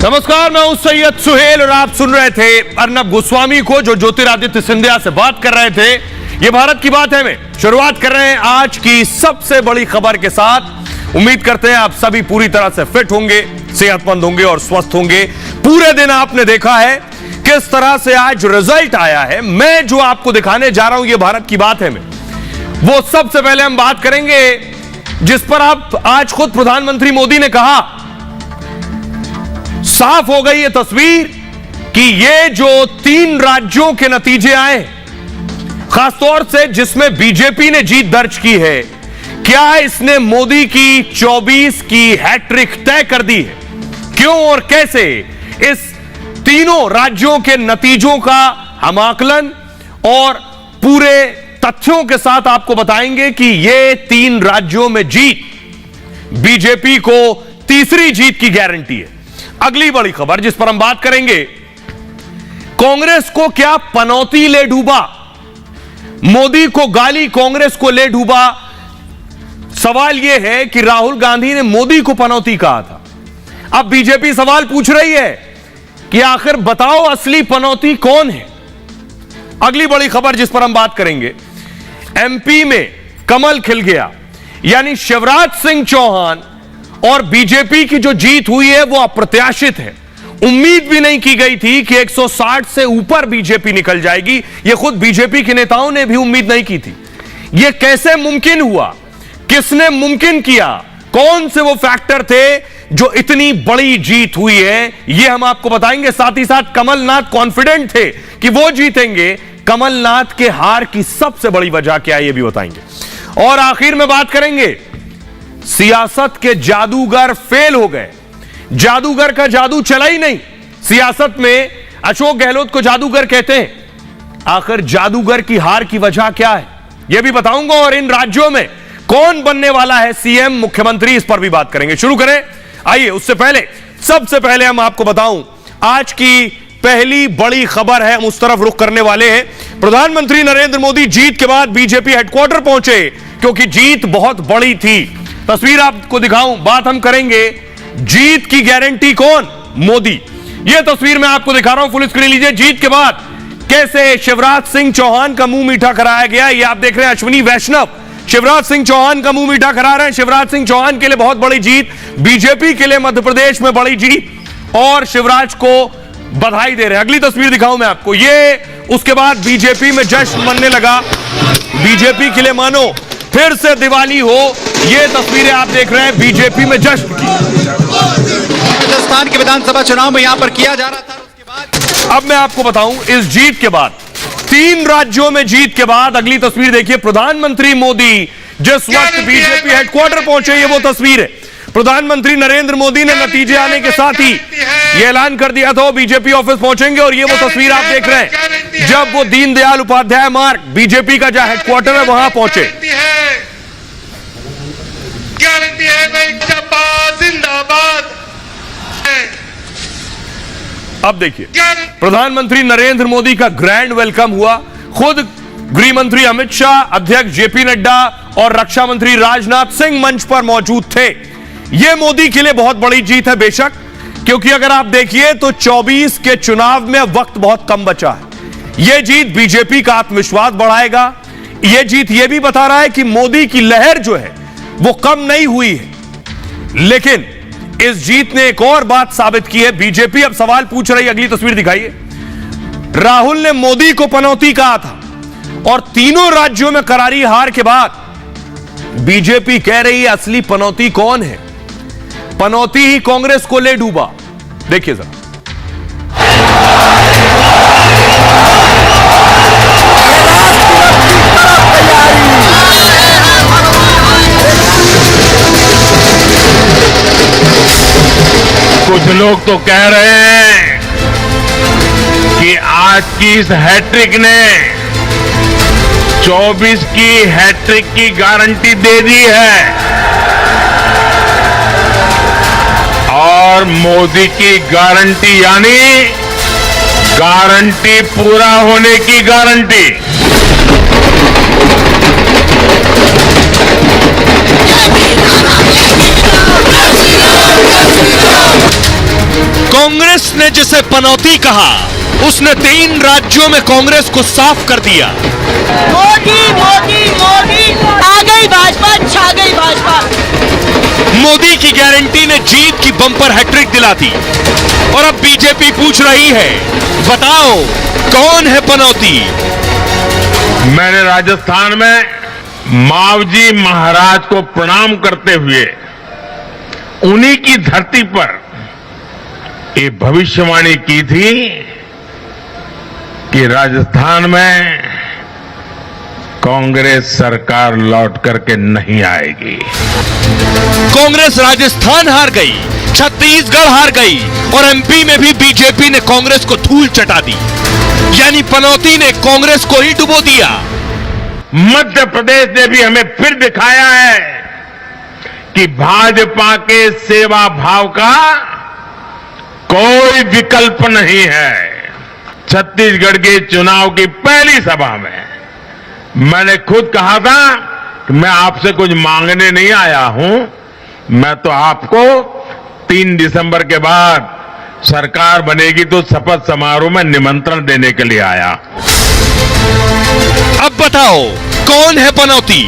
नमस्कार, मैं हूं सैयद सुहेल और आप सुन रहे थे अर्नब गोस्वामी को जो ज्योतिरादित्य सिंधिया से बात कर रहे थे। ये भारत की बात है में शुरुआत कर रहे हैं आज की सबसे बड़ी खबर के साथ। उम्मीद करते हैं आप सभी पूरी तरह से फिट होंगे, सेहतमंद होंगे और स्वस्थ होंगे। पूरे दिन आपने देखा है किस तरह से आज रिजल्ट आया है। मैं जो आपको दिखाने जा रहा हूं ये भारत की बात है में, वो सबसे पहले हम बात करेंगे जिस पर आप आज खुद प्रधानमंत्री मोदी ने कहा, साफ हो गई ये तस्वीर कि ये जो 3 राज्यों के नतीजे आए, खासतौर से जिसमें बीजेपी ने जीत दर्ज की है, क्या इसने मोदी की 24 की हैट्रिक तय कर दी है? क्यों और कैसे? इस तीनों राज्यों के नतीजों का हम आकलन और पूरे तथ्यों के साथ आपको बताएंगे कि ये 3 राज्यों में जीत बीजेपी को तीसरी जीत की गारंटी है। अगली बड़ी खबर जिस पर हम बात करेंगे, कांग्रेस को क्या पनौती ले डूबा? मोदी को गाली, कांग्रेस को ले डूबा। सवाल यह है कि राहुल गांधी ने मोदी को पनौती कहा था। अब बीजेपी सवाल पूछ रही है कि आखिर बताओ असली पनौती कौन है? अगली बड़ी खबर जिस पर हम बात करेंगे, एमपी में कमल खिल गया, यानी शिवराज सिंह चौहान और बीजेपी की जो जीत हुई है वो अप्रत्याशित है। उम्मीद भी नहीं की गई थी कि 160 से ऊपर बीजेपी निकल जाएगी। ये खुद बीजेपी के नेताओं ने भी उम्मीद नहीं की थी। ये कैसे मुमकिन हुआ? किसने मुमकिन किया? कौन से वो फैक्टर थे जो इतनी बड़ी जीत हुई है? ये हम आपको बताएंगे। साथ ही साथ कमलनाथ कॉन्फिडेंट थे कि वो जीतेंगे। कमलनाथ के हार की सबसे बड़ी वजह क्या है ये भी बताएंगे। और आखिर में बात करेंगे, सियासत के जादूगर फेल हो गए। जादूगर का जादू चला ही नहीं। सियासत में अशोक गहलोत को जादूगर कहते हैं। आखिर जादूगर की हार की वजह क्या है यह भी बताऊंगा। और इन राज्यों में कौन बनने वाला है सीएम, मुख्यमंत्री, इस पर भी बात करेंगे। शुरू करें। आइए, उससे पहले सबसे पहले हम आपको बताऊं आज की पहली बड़ी खबर है, हम उस तरफ रुख करने वाले हैं। प्रधानमंत्री नरेंद्र मोदी जीत के बाद बीजेपी हेडक्वार्टर पहुंचे क्योंकि जीत बहुत बड़ी थी। तस्वीर आपको दिखाऊं, बात हम करेंगे जीत की गारंटी कौन? मोदी। यह तस्वीर मैं आपको दिखा रहा हूं, फुल स्क्रीन लीजिए। जीत के बाद कैसे शिवराज सिंह चौहान का मुंह मीठा कराया गया, ये आप देख रहे हैं। अश्विनी वैष्णव शिवराज सिंह चौहान का मुंह मीठा करा रहे हैं। शिवराज सिंह चौहान के लिए बहुत बड़ी जीत, बीजेपी के लिए मध्य प्रदेश में बड़ी जीत, और शिवराज को बधाई दे रहे हैं। अगली तस्वीर दिखाऊं मैं आपको, ये उसके बाद बीजेपी में जश्न मनने लगा। बीजेपी के लिए मानो फिर से दिवाली हो। ये तस्वीरें आप देख रहे हैं बीजेपी में जश्न की। राजस्थान के विधानसभा चुनाव में यहां पर किया जा रहा था। उसके बाद अब मैं आपको बताऊं, इस जीत के बाद 3 राज्यों में जीत के बाद अगली तस्वीर देखिए। प्रधानमंत्री मोदी जिस वक्त बीजेपी हेडक्वार्टर पहुंचे, ये वो तस्वीर है। प्रधानमंत्री नरेंद्र मोदी ने नतीजे आने के साथ ही ये ऐलान कर दिया था वो बीजेपी ऑफिस पहुंचेंगे। और ये वो तस्वीर आप देख रहे हैं जब वो दीनदयाल उपाध्याय मार्ग, बीजेपी का जहां हेडक्वार्टर है, वहां पहुंचे। गारंटी है भाई, जिंदाबाद। अब देखिए, प्रधानमंत्री नरेंद्र मोदी का ग्रैंड वेलकम हुआ। खुद गृह मंत्री अमित शाह, अध्यक्ष जेपी नड्डा और रक्षा मंत्री राजनाथ सिंह मंच पर मौजूद थे। यह मोदी के लिए बहुत बड़ी जीत है बेशक, क्योंकि अगर आप देखिए तो 24 के चुनाव में वक्त बहुत कम बचा है। यह जीत बीजेपी का आत्मविश्वास बढ़ाएगा। यह जीत यह भी बता रहा है कि मोदी की लहर जो है वो कम नहीं हुई है। लेकिन इस जीत ने एक और बात साबित की है। बीजेपी अब सवाल पूछ रही है, अगली तस्वीर दिखाइए। राहुल ने मोदी को पनौती कहा था और तीनों राज्यों में करारी हार के बाद बीजेपी कह रही है असली पनौती कौन है? पनौती ही कांग्रेस को ले डूबा। देखिए जरा। कुछ लोग तो कह रहे हैं कि आज की इस हैट्रिक ने 24 की हैट्रिक की गारंटी दे दी है और मोदी की गारंटी यानी गारंटी पूरा होने की गारंटी। कांग्रेस कांग्रेस ने जिसे पनौती कहा, उसने 3 राज्यों में कांग्रेस को साफ कर दिया। मोदी मोदी मोदी, आ गई भाजपा, छा गई भाजपा। मोदी की गारंटी ने जीत की बम्पर हैट्रिक दिला दी और अब बीजेपी पूछ रही है, बताओ कौन है पनौती? मैंने राजस्थान में मावजी महाराज को प्रणाम करते हुए उन्हीं की धरती पर ये भविष्यवाणी की थी कि राजस्थान में कांग्रेस सरकार लौट करके नहीं आएगी। कांग्रेस राजस्थान हार गई, छत्तीसगढ़ हार गई और एमपी में भी बीजेपी ने कांग्रेस को धूल चटा दी। यानी पनौती ने कांग्रेस को ही डुबो दिया। मध्य प्रदेश ने भी हमें फिर दिखाया है कि भाजपा के सेवा भाव का कोई विकल्प नहीं है। छत्तीसगढ़ के चुनाव की पहली सभा में मैंने खुद कहा था कि मैं आपसे कुछ मांगने नहीं आया हूं, मैं तो आपको 3 दिसंबर के बाद सरकार बनेगी तो शपथ समारोह में निमंत्रण देने के लिए आया। अब बताओ कौन है पनौती?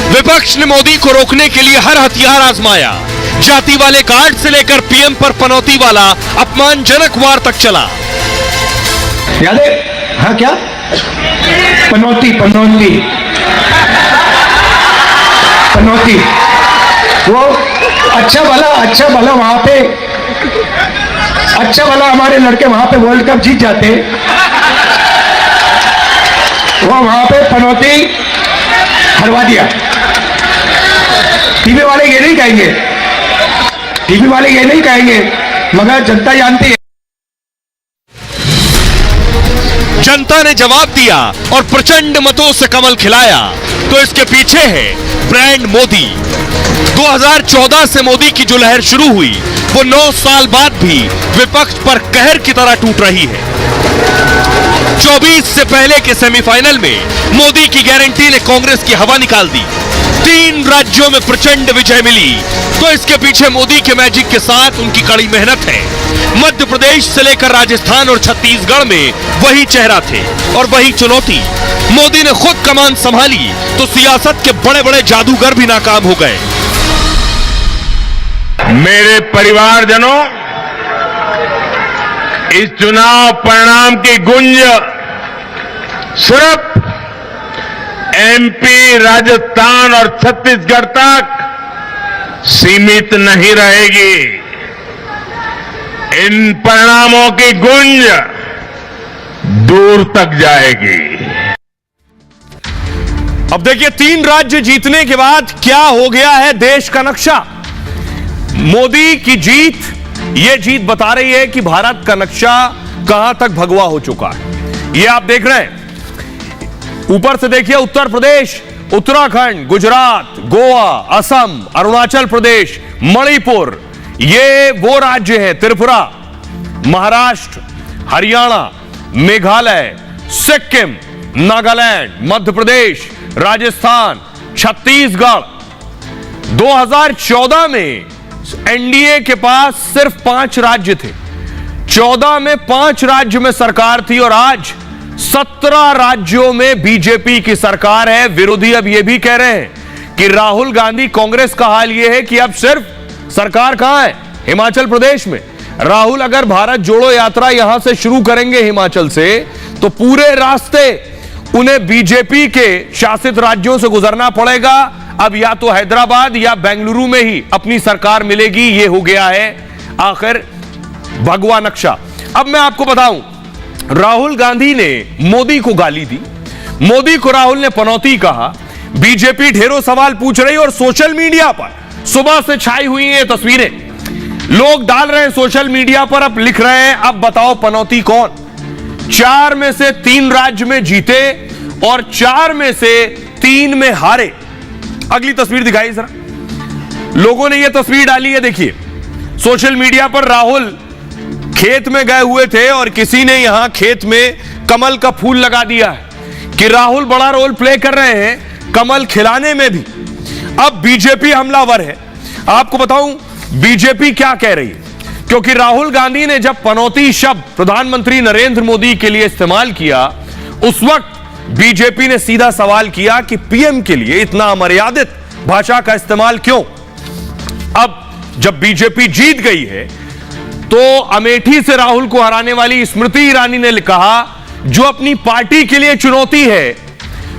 विपक्ष ने मोदी को रोकने के लिए हर हथियार आजमाया। जाति वाले कार्ड से लेकर पीएम पर पनौती वाला अपमानजनक वार तक चला। याद है? हाँ, क्या पनौती पनौती पनौती, वो अच्छा भला वहां पे, अच्छा भला हमारे लड़के वहां पे वर्ल्ड कप जीत जाते, वो वहां पे पनौती हरवा दिया। टीवी वाले ये नहीं कहेंगे, टीवी वाले ये नहीं कहेंगे, मगर जनता जानती है। जनता ने जवाब दिया और प्रचंड मतों से कमल खिलाया। तो इसके पीछे है ब्रांड मोदी। 2014 से मोदी की जो लहर शुरू हुई, वो 9 साल बाद भी विपक्ष पर कहर की तरह टूट रही है। 24 से पहले के सेमीफाइनल में मोदी की गारंटी ने कांग्रेस की हवा निकाल दी। 3 राज्यों में प्रचंड विजय मिली। तो इसके पीछे मोदी के मैजिक के साथ उनकी कड़ी मेहनत है। मध्य प्रदेश से लेकर राजस्थान और छत्तीसगढ़ में वही चेहरा थे और वही चुनौती। मोदी ने खुद कमान संभाली तो सियासत के बड़े बड़े जादूगर भी नाकाम हो गए। मेरे परिवारजनों, इस चुनाव परिणाम की गुंज सिर्फ एमपी, राजस्थान और छत्तीसगढ़ तक सीमित नहीं रहेगी। इन परिणामों की गुंज दूर तक जाएगी। अब देखिए, 3 राज्य जीतने के बाद क्या हो गया है देश का नक्शा। मोदी की जीत, यह जीत बता रही है कि भारत का नक्शा कहां तक भगवा हो चुका है। यह आप देख रहे हैं। ऊपर से देखिए, उत्तर प्रदेश, उत्तराखंड, गुजरात, गोवा, असम, अरुणाचल प्रदेश, मणिपुर, ये वो राज्य हैं। त्रिपुरा, महाराष्ट्र, हरियाणा, मेघालय, सिक्किम, नागालैंड, मध्य प्रदेश, राजस्थान, छत्तीसगढ़। 2014 में एनडीए के पास सिर्फ 5 राज्य थे। 14 में 5 राज्य में सरकार थी और आज 17 राज्यों में बीजेपी की सरकार है। विरोधी अब यह भी कह रहे हैं कि राहुल गांधी, कांग्रेस का हाल यह है कि अब सिर्फ सरकार कहां है? हिमाचल प्रदेश में। राहुल अगर भारत जोड़ो यात्रा यहां से शुरू करेंगे हिमाचल से, तो पूरे रास्ते उन्हें बीजेपी के शासित राज्यों से गुजरना पड़ेगा। अब या तो हैदराबाद या बेंगलुरु में ही अपनी सरकार मिलेगी। यह हो गया है आखिर भगवा नक्शा। अब मैं आपको बताऊं, राहुल गांधी ने मोदी को गाली दी, मोदी को राहुल ने पनौती कहा। बीजेपी ढेरों सवाल पूछ रही और सोशल मीडिया पर सुबह से छाई हुई हैं तस्वीरें। लोग डाल रहे हैं सोशल मीडिया पर, अब लिख रहे हैं, अब बताओ पनौती कौन? 4 में से 3 राज्य में जीते और 4 में से 3 में हारे। अगली तस्वीर दिखाई जरा। लोगों ने यह तस्वीर डाली है, देखिए सोशल मीडिया पर। राहुल खेत में गए हुए थे और किसी ने यहां खेत में कमल का फूल लगा दिया है कि राहुल बड़ा रोल प्ले कर रहे हैं कमल खिलाने में भी। अब बीजेपी हमलावर है। आपको बताऊं बीजेपी क्या कह रही है। क्योंकि राहुल गांधी ने जब पनौती शब्द प्रधानमंत्री नरेंद्र मोदी के लिए इस्तेमाल किया, उस वक्त बीजेपी ने सीधा सवाल किया कि पीएम के लिए इतना अमर्यादित भाषा का इस्तेमाल क्यों। अब जब बीजेपी जीत गई है तो अमेठी से राहुल को हराने वाली स्मृति ईरानी ने कहा, जो अपनी पार्टी के लिए चुनौती है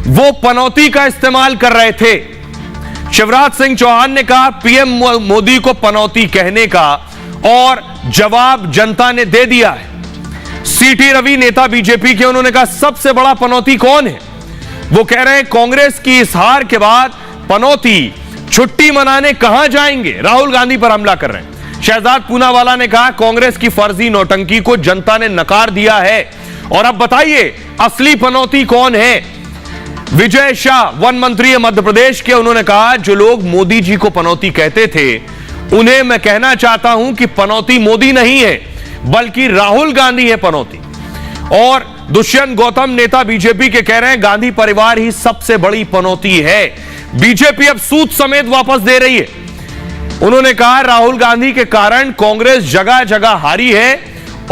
वो पनौती का इस्तेमाल कर रहे थे। शिवराज सिंह चौहान ने कहा पीएम मोदी को पनौती कहने का, और जवाब जनता ने दे दिया है। सीटी रवि नेता बीजेपी के, उन्होंने कहा सबसे बड़ा पनौती कौन है। वो कह रहे हैं कांग्रेस की इस हार के बाद पनौती छुट्टी मनाने कहां जाएंगे, राहुल गांधी पर हमला कर रहे हैं। शहजाद पूनावाला ने कहा कांग्रेस की फर्जी नौटंकी को जनता ने नकार दिया है, और अब बताइए असली पनौती कौन है। विजय शाह वन मंत्री मध्य प्रदेश के, उन्होंने कहा जो लोग मोदी जी को पनौती कहते थे उन्हें मैं कहना चाहता हूं कि पनौती मोदी नहीं है बल्कि राहुल गांधी है पनौती। और दुष्यंत गौतम नेता बीजेपी के कह रहे हैं गांधी परिवार ही सबसे बड़ी पनौती है। बीजेपी अब सूद समेत वापस दे रही है। उन्होंने कहा राहुल गांधी के कारण कांग्रेस जगह जगह हारी है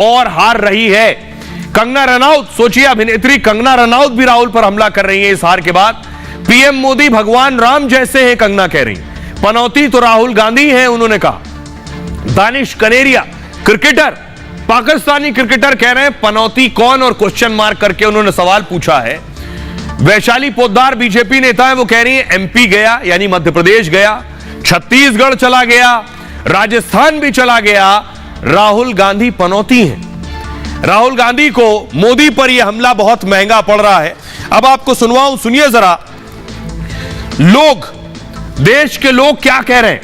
और हार रही है। कंगना रनौत, सोचिए अभिनेत्री कंगना रनौत भी राहुल पर हमला कर रही है इस हार के बाद। पीएम मोदी भगवान राम जैसे हैं, कंगना कह रही, पनौती तो राहुल गांधी हैं, उन्होंने कहा। दानिश कनेरिया क्रिकेटर, पाकिस्तानी क्रिकेटर, कह रहे हैं पनौती कौन, और क्वेश्चन मार्क करके उन्होंने सवाल पूछा है। वैशाली पोद्दार बीजेपी नेता है, वो कह रही है एमपी गया यानी मध्य प्रदेश गया, छत्तीसगढ़ चला गया, राजस्थान भी चला गया, राहुल गांधी पनौती हैं। राहुल गांधी को मोदी पर यह हमला बहुत महंगा पड़ रहा है। अब आपको सुनवाऊं, सुनिए जरा लोग, देश के लोग क्या कह रहे हैं।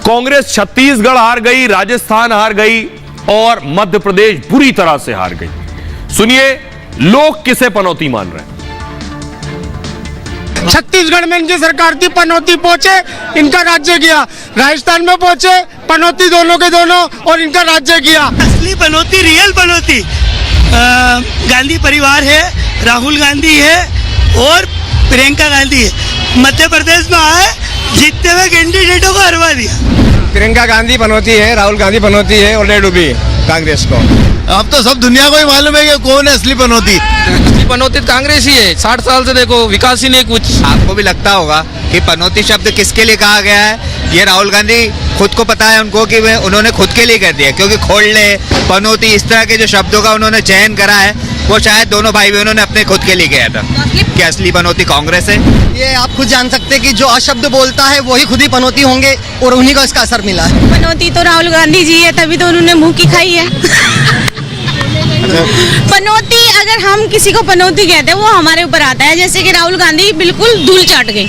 कांग्रेस छत्तीसगढ़ हार गई, राजस्थान हार गई और मध्य प्रदेश बुरी तरह से हार गई। सुनिए लोग किसे पनौती मान रहे हैं। छत्तीसगढ़ में इनकी सरकार थी, पनौती पहुंचे, इनका राज्य गया। राजस्थान में पहुंचे, पनौती दोनों के दोनों, और इनका राज्य गया। असली पनौती, रियल पनौती गांधी परिवार है, राहुल गांधी है और प्रियंका गांधी है। मध्य प्रदेश में आए, जीतते हुए कैंडिडेटों को हरवा दिया। प्रियंका गांधी पनौती है, राहुल गांधी पनौती है और ले डूबी कांग्रेस को। अब तो सब दुनिया को ही मालूम है कि कौन है असली पनौती। असली पनौती कांग्रेस ही है। 60 साल से देखो विकास ही नहीं कुछ। आपको भी लगता होगा कि पनौती शब्द किसके लिए कहा गया है। ये राहुल गांधी खुद को पता है उनको कि उन्होंने खुद के लिए कर दिया, क्योंकि खोलने, पनौती, इस तरह के जो शब्दों का उन्होंने चयन करा है वो शायद दोनों भाई बहनों ने अपने खुद के लिए किया था। कि असली पनौती कांग्रेस है, ये आप खुद जान सकते हैं कि जो अशब्द बोलता है वही खुद ही पनौती होंगे, और उन्हीं को इसका असर मिला है। पनौती तो राहुल गांधी जी है, तभी तो उन्होंने मुंह की खाई है। पनौती, अगर हम किसी को पनौती कहते हैं वो हमारे ऊपर आता है। जैसे कि राहुल गांधी बिल्कुल धूल चाट गई,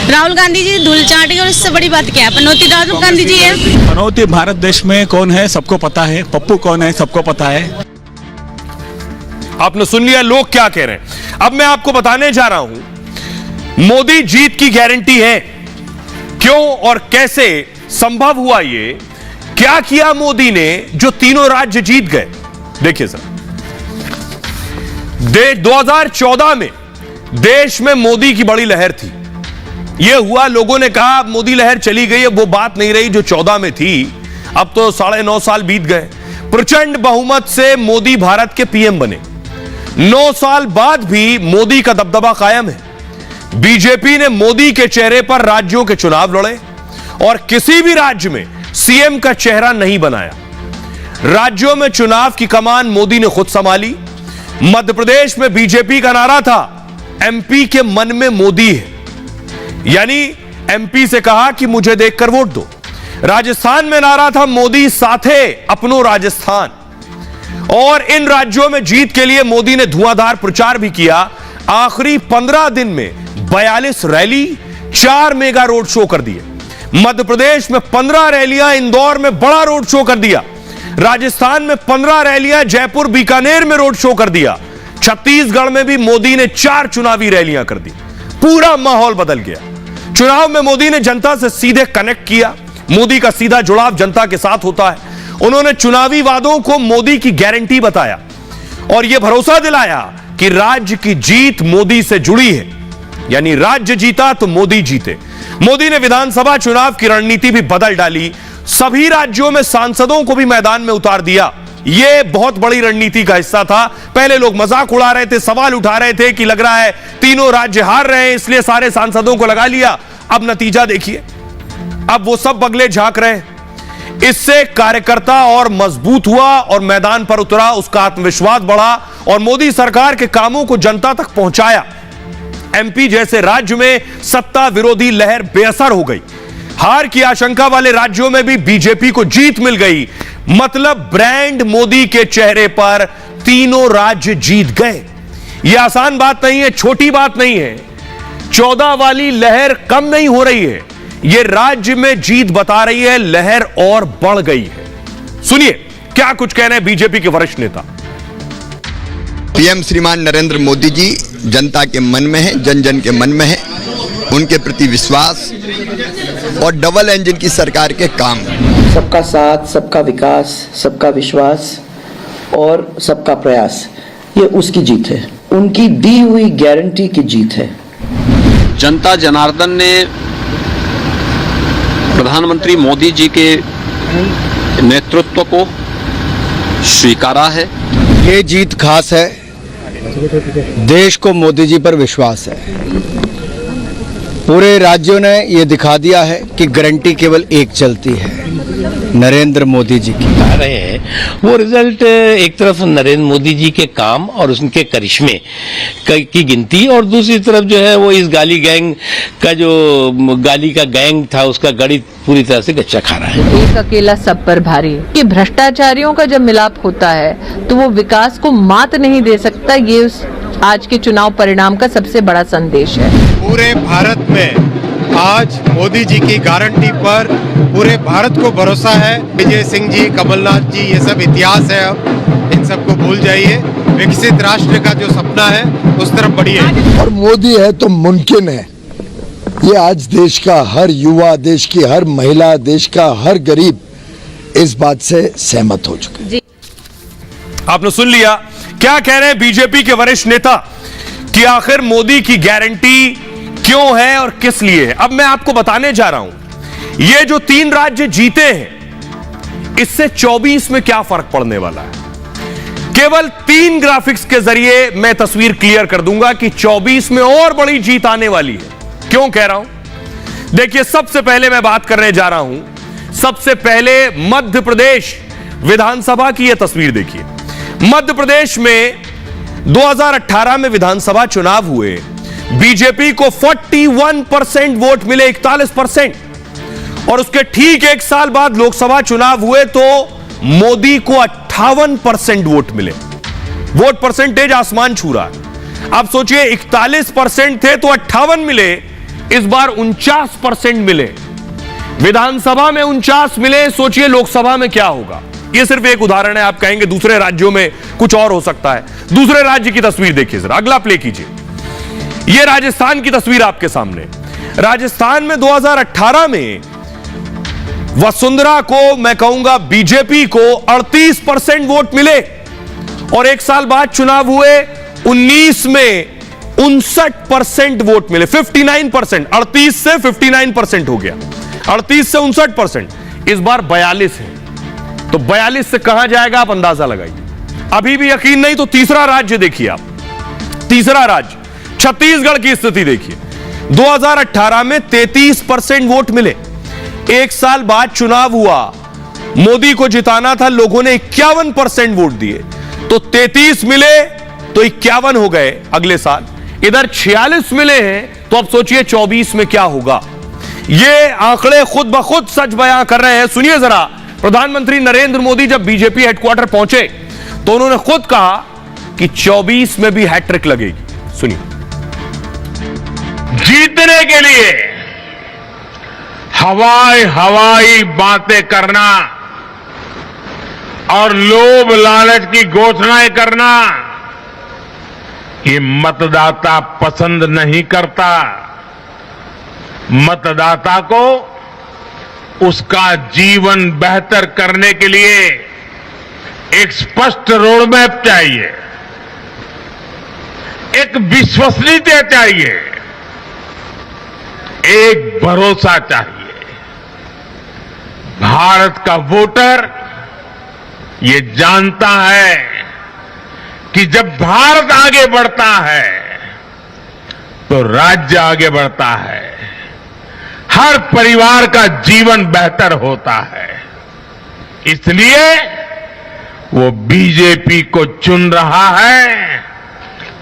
राहुल गांधी जी धूल चाट गए, और इससे बड़ी बात क्या है। पनौती राहुल गांधी जी है। पनौती भारत देश में कौन है सबको पता है, पप्पू कौन है सबको पता है। आपने सुन लिया लोग क्या कह रहे हैं। अब मैं आपको बताने जा रहा हूं मोदी जीत की गारंटी है। क्यों और कैसे संभव हुआ ये, क्या किया मोदी ने जो तीनों राज्य जीत गए। देखिए सर, 2014 में देश में मोदी की बड़ी लहर थी। यह हुआ, लोगों ने कहा अब मोदी लहर चली गई है, वो बात नहीं रही जो 14 में थी। अब तो 9.5 साल बीत गए। प्रचंड बहुमत से मोदी भारत के पीएम बने। 9 साल बाद भी मोदी का दबदबा कायम है। बीजेपी ने मोदी के चेहरे पर राज्यों के चुनाव लड़े और किसी भी राज्य में सीएम का चेहरा नहीं बनाया। राज्यों में चुनाव की कमान मोदी ने खुद संभाली। मध्य प्रदेश में बीजेपी का नारा था एमपी के मन में मोदी है, यानी एमपी से कहा कि मुझे देखकर वोट दो। राजस्थान में नारा था मोदी साथे अपनो राजस्थान। और इन राज्यों में जीत के लिए मोदी ने धुआंधार प्रचार भी किया। आखिरी 15 दिन में 42 रैली, 4 मेगा रोड शो कर दिए। मध्य प्रदेश में 15 रैलियां, इंदौर में बड़ा रोड शो कर दिया। राजस्थान में 15 रैलियां, जयपुर बीकानेर में रोड शो कर दिया। छत्तीसगढ़ में भी मोदी ने 4 चुनावी रैलियां कर दी। पूरा माहौल बदल गया। चुनाव में मोदी ने जनता से सीधे कनेक्ट किया। मोदी का सीधा जुड़ाव जनता के साथ होता है। उन्होंने चुनावी वादों को मोदी की गारंटी बताया और यह भरोसा दिलाया कि राज्य की जीत मोदी से जुड़ी है, यानी राज्य जीता तो मोदी जीते। मोदी ने विधानसभा चुनाव की रणनीति भी बदल डाली। सभी राज्यों में सांसदों को भी मैदान में उतार दिया। यह बहुत बड़ी रणनीति का हिस्सा था। पहले लोग मजाक उड़ा रहे थे, सवाल उठा रहे थे कि लग रहा है तीनों राज्य हार रहे हैं इसलिए सारे सांसदों को लगा लिया। अब नतीजा देखिए, अब वो सब बगले झांक रहे हैं। इससे कार्यकर्ता और मजबूत हुआ और मैदान पर उतरा, उसका आत्मविश्वास बढ़ा और मोदी सरकार के कामों को जनता तक पहुंचाया। एमपी जैसे राज्य में सत्ता विरोधी लहर बेअसर हो गई। हार की आशंका वाले राज्यों में भी बीजेपी को जीत मिल गई। मतलब ब्रांड मोदी के चेहरे पर तीनों राज्य जीत गए। यह आसान बात नहीं है, छोटी बात नहीं है। 14 वाली लहर कम नहीं हो रही है, यह राज्य में जीत बता रही है, लहर और बढ़ गई है। सुनिए क्या कुछ कह रहे हैं बीजेपी के वरिष्ठ नेता। पीएम श्रीमान नरेंद्र मोदी जी जनता के मन में है, जन जन के मन में है। उनके प्रति विश्वास और डबल इंजन की सरकार के काम, सबका साथ, सबका विकास, सबका विश्वास और सबका प्रयास, ये उसकी जीत है। उनकी दी हुई गारंटी की जीत है। जनता जनार्दन ने प्रधानमंत्री मोदी जी के नेतृत्व को स्वीकारा है। ये जीत खास है। देश को मोदी जी पर विश्वास है। पूरे राज्यों ने ये दिखा दिया है कि गारंटी केवल एक चलती है, नरेंद्र मोदी जी की। आ रहे हैं वो रिजल्ट एक तरफ नरेंद्र मोदी जी के काम और उनके करिश्मे की गिनती, और दूसरी तरफ जो है वो इस गाली गैंग का जो गाली का गैंग था उसका गणित पूरी तरह से गच्चा खा रहा है। एक अकेला सब पर भारी कि भ्रष्टाचारियों का जब मिलाप होता है तो वो विकास को मात नहीं दे सकता। ये आज के चुनाव परिणाम का सबसे बड़ा संदेश है। पूरे भारत में आज मोदी जी की गारंटी पर पूरे भारत को भरोसा है। विजय सिंह जी, कमलनाथ जी, ये सब इतिहास है, अब इन सबको भूल जाइए। विकसित राष्ट्र का जो सपना है उस तरफ बढ़िए। और मोदी है तो मुमकिन है। ये आज देश का हर युवा, देश की हर महिला, देश का हर गरीब इस बात से सहमत हो चुके। आपने सुन लिया क्या कह रहे हैं बीजेपी के वरिष्ठ नेता कि आखिर मोदी की गारंटी क्यों है और किस लिए है। अब मैं आपको बताने जा रहा हूं ये जो 3 राज्य जीते हैं इससे 24 में क्या फर्क पड़ने वाला है। केवल 3 ग्राफिक्स के जरिए मैं तस्वीर क्लियर कर दूंगा कि 24 में और बड़ी जीत आने वाली है। क्यों कह रहा हूं, देखिए सबसे पहले मैं बात करने जा रहा हूं, सबसे पहले मध्य प्रदेश विधानसभा की यह तस्वीर देखिए। मध्य प्रदेश में 2018 में विधानसभा चुनाव हुए, बीजेपी को 41% वोट मिले, 41%। और उसके ठीक एक साल बाद लोकसभा चुनाव हुए तो मोदी को 58% वोट मिले। वोट परसेंटेज आसमान छू रहा है। अब सोचिए 41% थे तो 58 मिले, इस बार 49% मिले। विधानसभा में 49 मिले, सोचिए लोकसभा में क्या होगा। यह सिर्फ एक उदाहरण है, आप कहेंगे दूसरे राज्यों में कुछ और हो सकता है। दूसरे राज्य की तस्वीर देखिए जरा, अगला प्ले कीजिए। यह राजस्थान की तस्वीर आपके सामने। राजस्थान में 2018 में वसुंधरा को, मैं कहूंगा बीजेपी को 38% वोट मिले और एक साल बाद चुनाव हुए 19 में 59% वोट मिले, 59%। 38 से 59% हो गया, 38 से 59%। इस बार 42 है, तो 42 से कहां जाएगा आप अंदाजा लगाइए। अभी भी यकीन नहीं तो तीसरा राज्य देखिए आप, तीसरा राज्य छत्तीसगढ़ की स्थिति देखिए। 2018 में 33% वोट मिले, एक साल बाद चुनाव हुआ, मोदी को जिताना था, लोगों ने 51% वोट दिए, तो 33 मिले तो 51 हो गए अगले साल। इधर 46 मिले हैं, तो अब सोचिए 24 में क्या होगा। ये आंकड़े खुद ब खुद सच बयां कर रहे हैं। सुनिए जरा, प्रधानमंत्री नरेंद्र मोदी जब बीजेपी हेडक्वार्टर पहुंचे तो उन्होंने खुद कहा कि 24 में भी हैट्रिक लगेगी। सुनिए। जीतने के लिए हवाई बातें करना और लोभ लालच की घोषणाएं करना ये मतदाता पसंद नहीं करता। मतदाता को उसका जीवन बेहतर करने के लिए एक स्पष्ट रोडमैप चाहिए, एक विश्वसनीयता चाहिए, एक भरोसा चाहिए। भारत का वोटर ये जानता है कि जब भारत आगे बढ़ता है तो राज्य आगे बढ़ता है, हर परिवार का जीवन बेहतर होता है। इसलिए वो बीजेपी को चुन रहा है,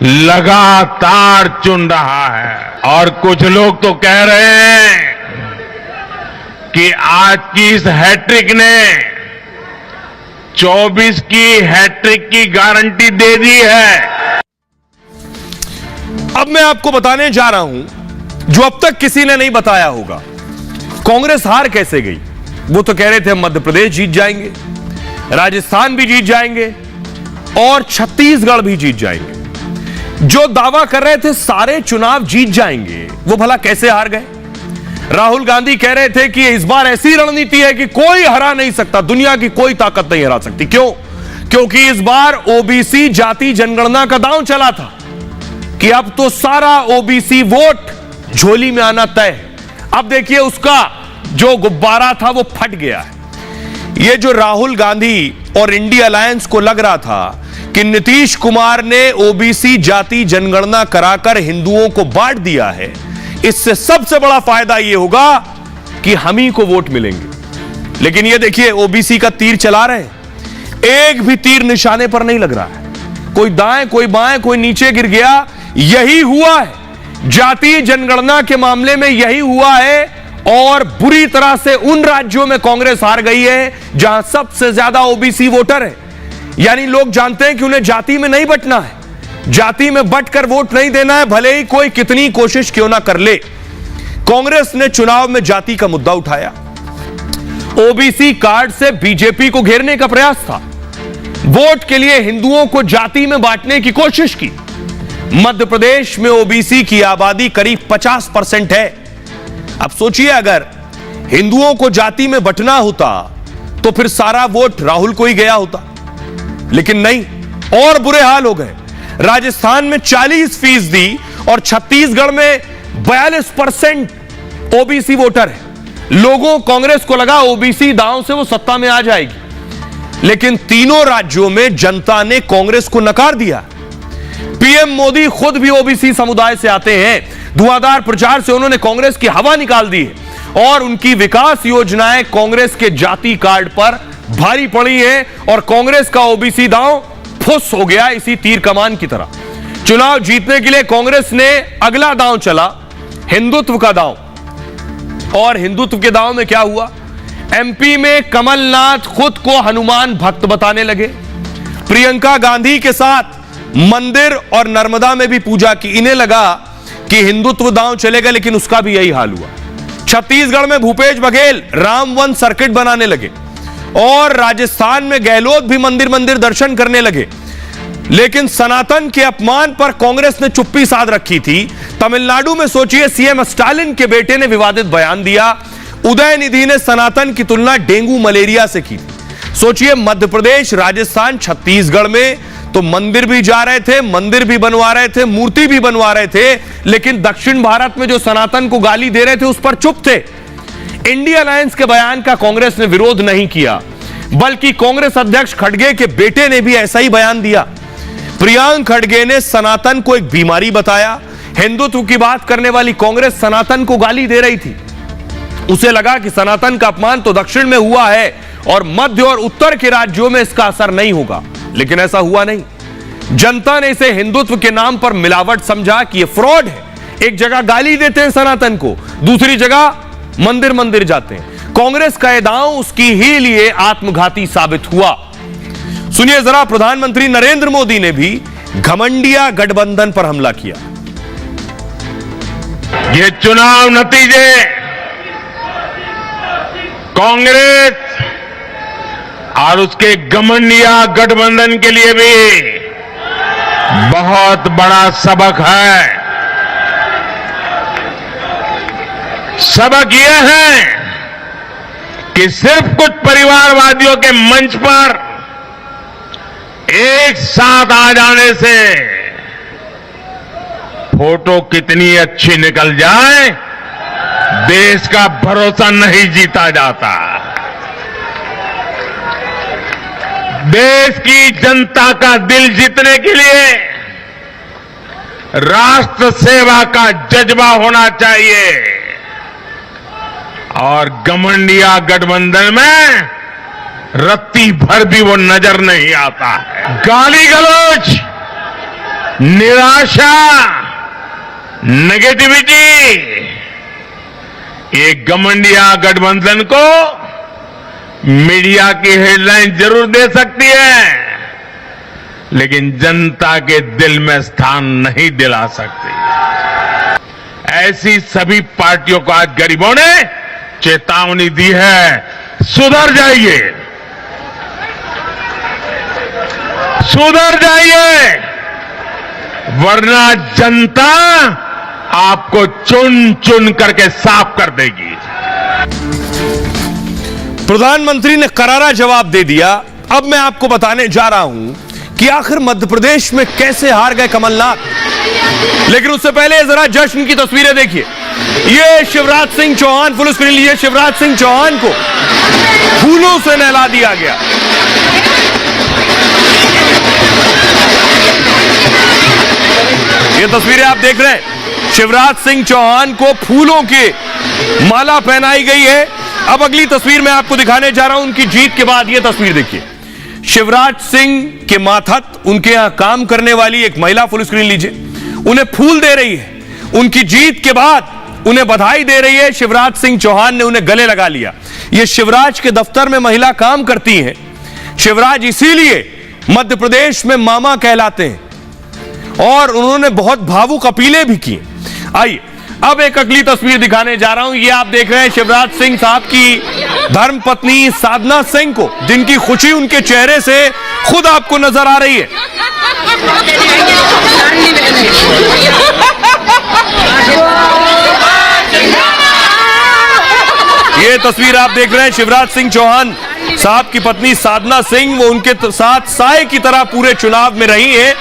लगातार चुन रहा है। और कुछ लोग तो कह रहे हैं कि आज की इस हैट्रिक ने 24 की हैट्रिक की गारंटी दे दी है। अब मैं आपको बताने जा रहा हूं जो अब तक किसी ने नहीं बताया होगा। कांग्रेस हार कैसे गई? वो तो कह रहे थे हम मध्य प्रदेश जीत जाएंगे, राजस्थान भी जीत जाएंगे और छत्तीसगढ़ भी जीत जाएंगे। जो दावा कर रहे थे सारे चुनाव जीत जाएंगे, वो भला कैसे हार गए? राहुल गांधी कह रहे थे कि इस बार ऐसी रणनीति है कि कोई हरा नहीं सकता, दुनिया की कोई ताकत नहीं हरा सकती। क्यों? क्योंकि इस बार ओबीसी जाति जनगणना का दांव चला था कि अब तो सारा ओबीसी वोट झोली में आना तय है। अब देखिए उसका जो गुब्बारा था वो फट गया है। ये जो राहुल गांधी और इंडिया अलायंस को लग रहा था कि नीतीश कुमार ने ओबीसी जाति जनगणना कराकर हिंदुओं को बांट दिया है, इससे सबसे बड़ा फायदा यह होगा कि हम ही को वोट मिलेंगे। लेकिन यह देखिए ओबीसी का तीर चला रहे हैं, एक भी तीर निशाने पर नहीं लग रहा है। कोई दाएं, कोई बाएं, कोई नीचे गिर गया। यही हुआ है जातीय जनगणना के मामले में, यही हुआ है। और बुरी तरह से उन राज्यों में कांग्रेस हार गई है जहां सबसे ज्यादा ओबीसी वोटर है। यानी लोग जानते हैं कि उन्हें जाति में नहीं बंटना है, जाति में बंटकर वोट नहीं देना है, भले ही कोई कितनी कोशिश क्यों ना कर ले। कांग्रेस ने चुनाव में जाति का मुद्दा उठाया, ओबीसी कार्ड से बीजेपी को घेरने का प्रयास था, वोट के लिए हिंदुओं को जाति में बांटने की कोशिश की। मध्य प्रदेश में ओबीसी की आबादी करीब 50% है। अब सोचिए अगर हिंदुओं को जाति में बंटना होता तो फिर सारा वोट राहुल को ही गया होता, लेकिन नहीं, और बुरे हाल हो गए। राजस्थान में 40% और छत्तीसगढ़ में 42% ओबीसी वोटर है। लोगों कांग्रेस को लगा ओबीसी दांव से वो सत्ता में आ जाएगी, लेकिन तीनों राज्यों में जनता ने कांग्रेस को नकार दिया। पीएम मोदी खुद भी ओबीसी समुदाय से आते हैं। धुआंधार प्रचार से उन्होंने कांग्रेस की हवा निकाल दी है और उनकी विकास योजनाएं कांग्रेस के जाति कार्ड पर भारी पड़ी है और कांग्रेस का ओबीसी दांव फुस हो गया इसी तीर कमान की तरह। चुनाव जीतने के लिए कांग्रेस ने अगला दांव चला, हिंदुत्व का दांव। और हिंदुत्व के दांव में क्या हुआ? एमपी में कमलनाथ खुद को हनुमान भक्त बताने लगे। प्रियंका गांधी के साथ मंदिर और नर्मदा में भी पूजा की। इन्हें लगा कि हिंदुत्व दांव चलेगा, लेकिन उसका भी यही हाल हुआ। छत्तीसगढ़ में भूपेश बघेल राम वन सर्किट बनाने लगे और राजस्थान में गहलोत भी मंदिर मंदिर दर्शन करने लगे। लेकिन सनातन के अपमान पर कांग्रेस ने चुप्पी साध रखी थी। तमिलनाडु में सोचिए सीएम स्टालिन के बेटे ने विवादित बयान दिया। उदयनिधि ने सनातन की तुलना डेंगू मलेरिया से की। सोचिए मध्य प्रदेश, राजस्थान, छत्तीसगढ़ में तो मंदिर भी जा रहे थे, मंदिर भी बनवा रहे थे, मूर्ति भी बनवा रहे थे, लेकिन दक्षिण भारत में जो सनातन को गाली दे रहे थे उस पर चुप थे। इंडिया अलायंस के बयान का कांग्रेस ने विरोध नहीं किया, बल्कि कांग्रेस अध्यक्ष खड़गे के बेटे ने भी ऐसा ही बयान दिया। प्रियांक खड़गे ने सनातन को एक बीमारी बताया। हिंदुत्व की बात करने वाली कांग्रेस सनातन को गाली दे रही थी। उसे लगा कि सनातन का अपमान तो दक्षिण में हुआ है और मध्य और उत्तर के राज्यों में इसका असर नहीं होगा, लेकिन ऐसा हुआ नहीं। जनता ने इसे हिंदुत्व के नाम पर मिलावट समझा कि यह फ्रॉड है। एक जगह गाली देते हैं सनातन को, दूसरी जगह मंदिर मंदिर जाते हैं। कांग्रेस का यह दांव उसकी ही लिए आत्मघाती साबित हुआ। सुनिए जरा, प्रधानमंत्री नरेंद्र मोदी ने भी घमंडिया गठबंधन पर हमला किया। ये चुनाव नतीजे कांग्रेस और उसके घमंडिया गठबंधन के लिए भी बहुत बड़ा सबक है। सबक यह है कि सिर्फ कुछ परिवारवादियों के मंच पर एक साथ आ जाने से फोटो कितनी अच्छी निकल जाए, देश का भरोसा नहीं जीता जाता। देश की जनता का दिल जीतने के लिए राष्ट्र सेवा का जज्बा होना चाहिए और घमंडिया गठबंधन में रत्ती भर भी वो नजर नहीं आता है। गाली गलौज, निराशा, नेगेटिविटी, ये घमंडिया गठबंधन को मीडिया की हेडलाइन जरूर दे सकती है, लेकिन जनता के दिल में स्थान नहीं दिला सकती। ऐसी सभी पार्टियों को आज गरीबों ने चेतावनी दी है, सुधर जाइए, सुधर जाइए, वरना जनता आपको चुन चुन करके साफ कर देगी। प्रधानमंत्री ने करारा जवाब दे दिया। अब मैं आपको बताने जा रहा हूं कि आखिर मध्य प्रदेश में कैसे हार गए कमलनाथ। लेकिन उससे पहले जरा जश्न की तस्वीरें देखिए। ये शिवराज सिंह चौहान, फुल स्क्रीन लीजिए। शिवराज सिंह चौहान को फूलों से नहला दिया गया। ये तस्वीरें आप देख रहे हैं, शिवराज सिंह चौहान को फूलों की माला पहनाई गई है। अब अगली तस्वीर मैं आपको दिखाने जा रहा हूं उनकी जीत के बाद। ये तस्वीर देखिए, शिवराज सिंह के मातहत उनके यहां काम करने वाली एक महिला, फुल स्क्रीन लीजिए, उन्हें फूल दे रही है। उनकी जीत के बाद उन्हें बधाई दे रही है। शिवराज सिंह चौहान ने उन्हें गले लगा लिया। ये शिवराज के दफ्तर में महिला काम करती हैं। शिवराज इसीलिए मध्य प्रदेश में मामा कहलाते हैं और उन्होंने बहुत भावुक अपीलें भी की। आइए अब एक अगली तस्वीर दिखाने जा रहा हूं। ये आप देख रहे हैं शिवराज सिंह साहब की धर्मपत्नी साधना सिंह को, जिनकी खुशी उनके चेहरे से खुद आपको नजर आ रही है। ये तस्वीर आप देख रहे हैं शिवराज सिंह चौहान साहब की पत्नी साधना सिंह, वो उनके साथ साए की तरह पूरे चुनाव में रही है।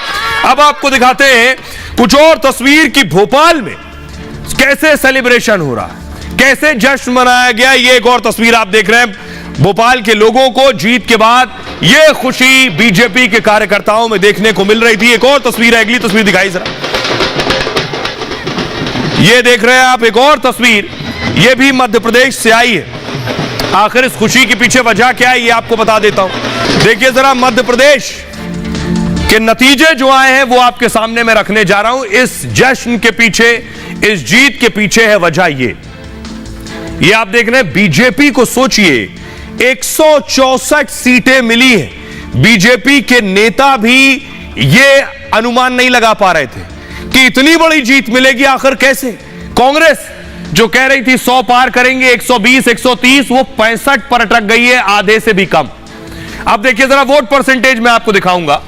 अब आपको दिखाते हैं कुछ और तस्वीर की भोपाल में कैसे सेलिब्रेशन हो रहा है, कैसे जश्न मनाया गया। ये एक और तस्वीर आप देख रहे हैं। भोपाल के लोगों को जीत के बाद ये खुशी बीजेपी के कार्यकर्ताओं में देखने को मिल रही थी। एक और तस्वीर है, अगली तस्वीर दिखाई जरा। ये देख रहे हैं आप एक और तस्वीर, ये भी मध्य प्रदेश से आई है। आखिर इस खुशी के पीछे वजह क्या है, ये आपको बता देता हूं। देखिए जरा, मध्य प्रदेश के नतीजे जो आए हैं वो आपके सामने मैं रखने जा रहा हूं। इस जश्न के पीछे, इस जीत के पीछे है वजह ये आप देख रहे हैं। बीजेपी को सोचिए 164 सीटें मिली हैं। बीजेपी के नेता भी ये अनुमान नहीं लगा पा रहे थे कि इतनी बड़ी जीत मिलेगी। आखिर कैसे? कांग्रेस जो कह रही थी 100 पार करेंगे, 120, 130, वो 65 पर अटक गई है, आधे से भी कम। अब देखिए जरा वोट परसेंटेज मैं आपको दिखाऊंगा।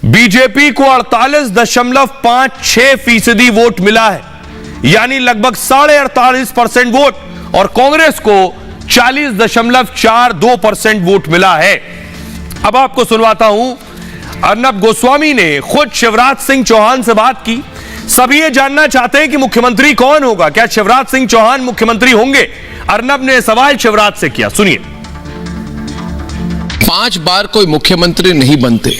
बीजेपी को 48.56% वोट मिला है, यानी लगभग 48.5% वोट, और कांग्रेस को 40.42% वोट मिला है। अब आपको सुनवाता हूं, अर्नब गोस्वामी ने खुद शिवराज सिंह चौहान से बात की। सभी ये जानना चाहते हैं कि मुख्यमंत्री कौन होगा, क्या शिवराज सिंह चौहान मुख्यमंत्री होंगे? अर्नब ने सवाल शिवराज से किया, सुनिए। 5 बार कोई मुख्यमंत्री नहीं बनते।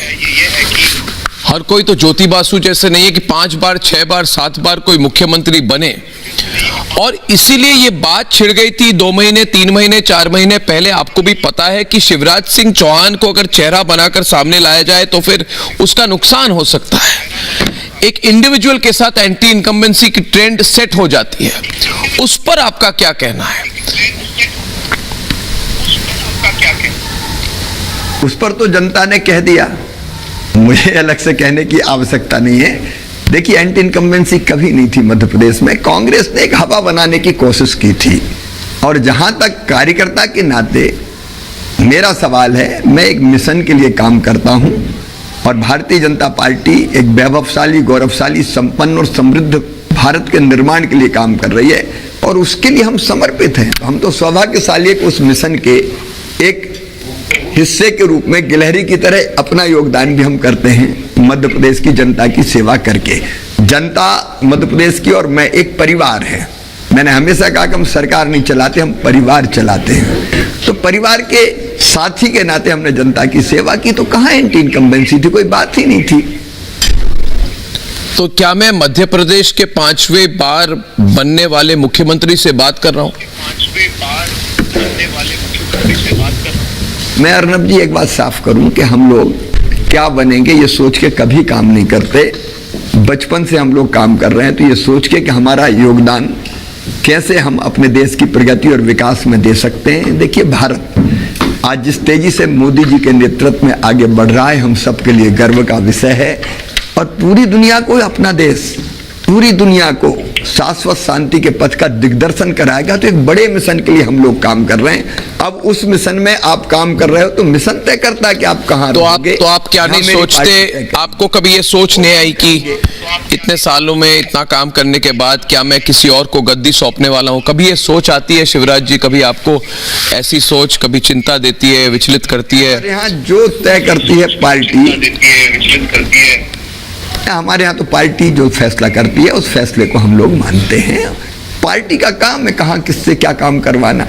हर कोई तो ज्योति बासु जैसे नहीं है कि 5 बार, 6 बार, 7 बार कोई मुख्यमंत्री बने। और इसीलिए ये बात छिड़ गई थी 2 महीने, 3 महीने, 4 महीने पहले। आपको भी पता है कि शिवराज सिंह चौहान को अगर चेहरा बनाकर सामने लाया जाए तो फिर उसका नुकसान हो सकता है। एक इंडिविजुअल के साथ एंटी इनकम्बेंसी की ट्रेंड सेट हो जाती है। उस पर आपका क्या कहना है? उस पर तो जनता ने कह दिया, मुझे अलग से कहने की आवश्यकता नहीं है। देखिए, एंटी इनकम्बेंसी कभी नहीं थी मध्य प्रदेश में। कांग्रेस ने एक हवा बनाने की कोशिश की थी, और जहां तक कार्यकर्ता के नाते मेरा सवाल है, मैं एक मिशन के लिए काम करता हूं, और भारतीय जनता पार्टी एक वैभवशाली, गौरवशाली, संपन्न और समृद्ध भारत के निर्माण के लिए काम कर रही है, और उसके लिए हम समर्पित हैं। हम तो सौभाग्यशाली है कि उस मिशन के एक हिस्से के रूप में गिलहरी की तरह अपना योगदान भी हम करते हैं मध्य प्रदेश की जनता की सेवा करके। जनता मध्य प्रदेश की और मैं एक परिवार है। मैंने हमेशा कहा कि हम सरकार नहीं चलाते, हम परिवार चलाते हैं। तो परिवार के साथी के नाते हमने जनता की सेवा की, तो कहाँ एंटी इनकम्बेंसी थी, कोई बात ही नहीं थी। तो क्या मैं मध्य प्रदेश के 5वें बार बनने वाले मुख्यमंत्री से बात कर रहा हूं? मैं अर्नब जी एक बात साफ करूं कि हम लोग क्या बनेंगे ये सोच के कभी काम नहीं करते। बचपन से हम लोग काम कर रहे हैं, तो ये सोच के कि हमारा योगदान कैसे हम अपने देश की प्रगति और विकास में दे सकते हैं। देखिए, भारत आज जिस तेजी से मोदी जी के नेतृत्व में आगे बढ़ रहा है, हम सबके लिए गर्व का विषय है। और पूरी दुनिया को अपना देश, पूरी दुनिया को शाश्वत शांति के पथ का दिग्दर्शन कराएगा। तो एक बड़े मिशन के लिए हम लोग काम कर रहे हैं। अब उस मिशन में आप काम कर रहे हो, तो मिशन तय करता है कि आप कहाँ रहोगे। तो आप क्या नहीं सोचते, आपको कभी ये सोच नहीं आई कि इतने सालों में इतना काम करने के बाद क्या मैं किसी और को गद्दी सौंपने वाला हूँ? कभी ये सोच आती है शिवराज जी? कभी आपको ऐसी सोच कभी चिंता देती है, विचलित करती है? यहाँ जो तय करती है पार्टी, हमारे यहाँ तो पार्टी जो फैसला करती है उस फैसले को हम लोग मानते हैं। पार्टी का काम है कहाँ किससे क्या काम करवाना।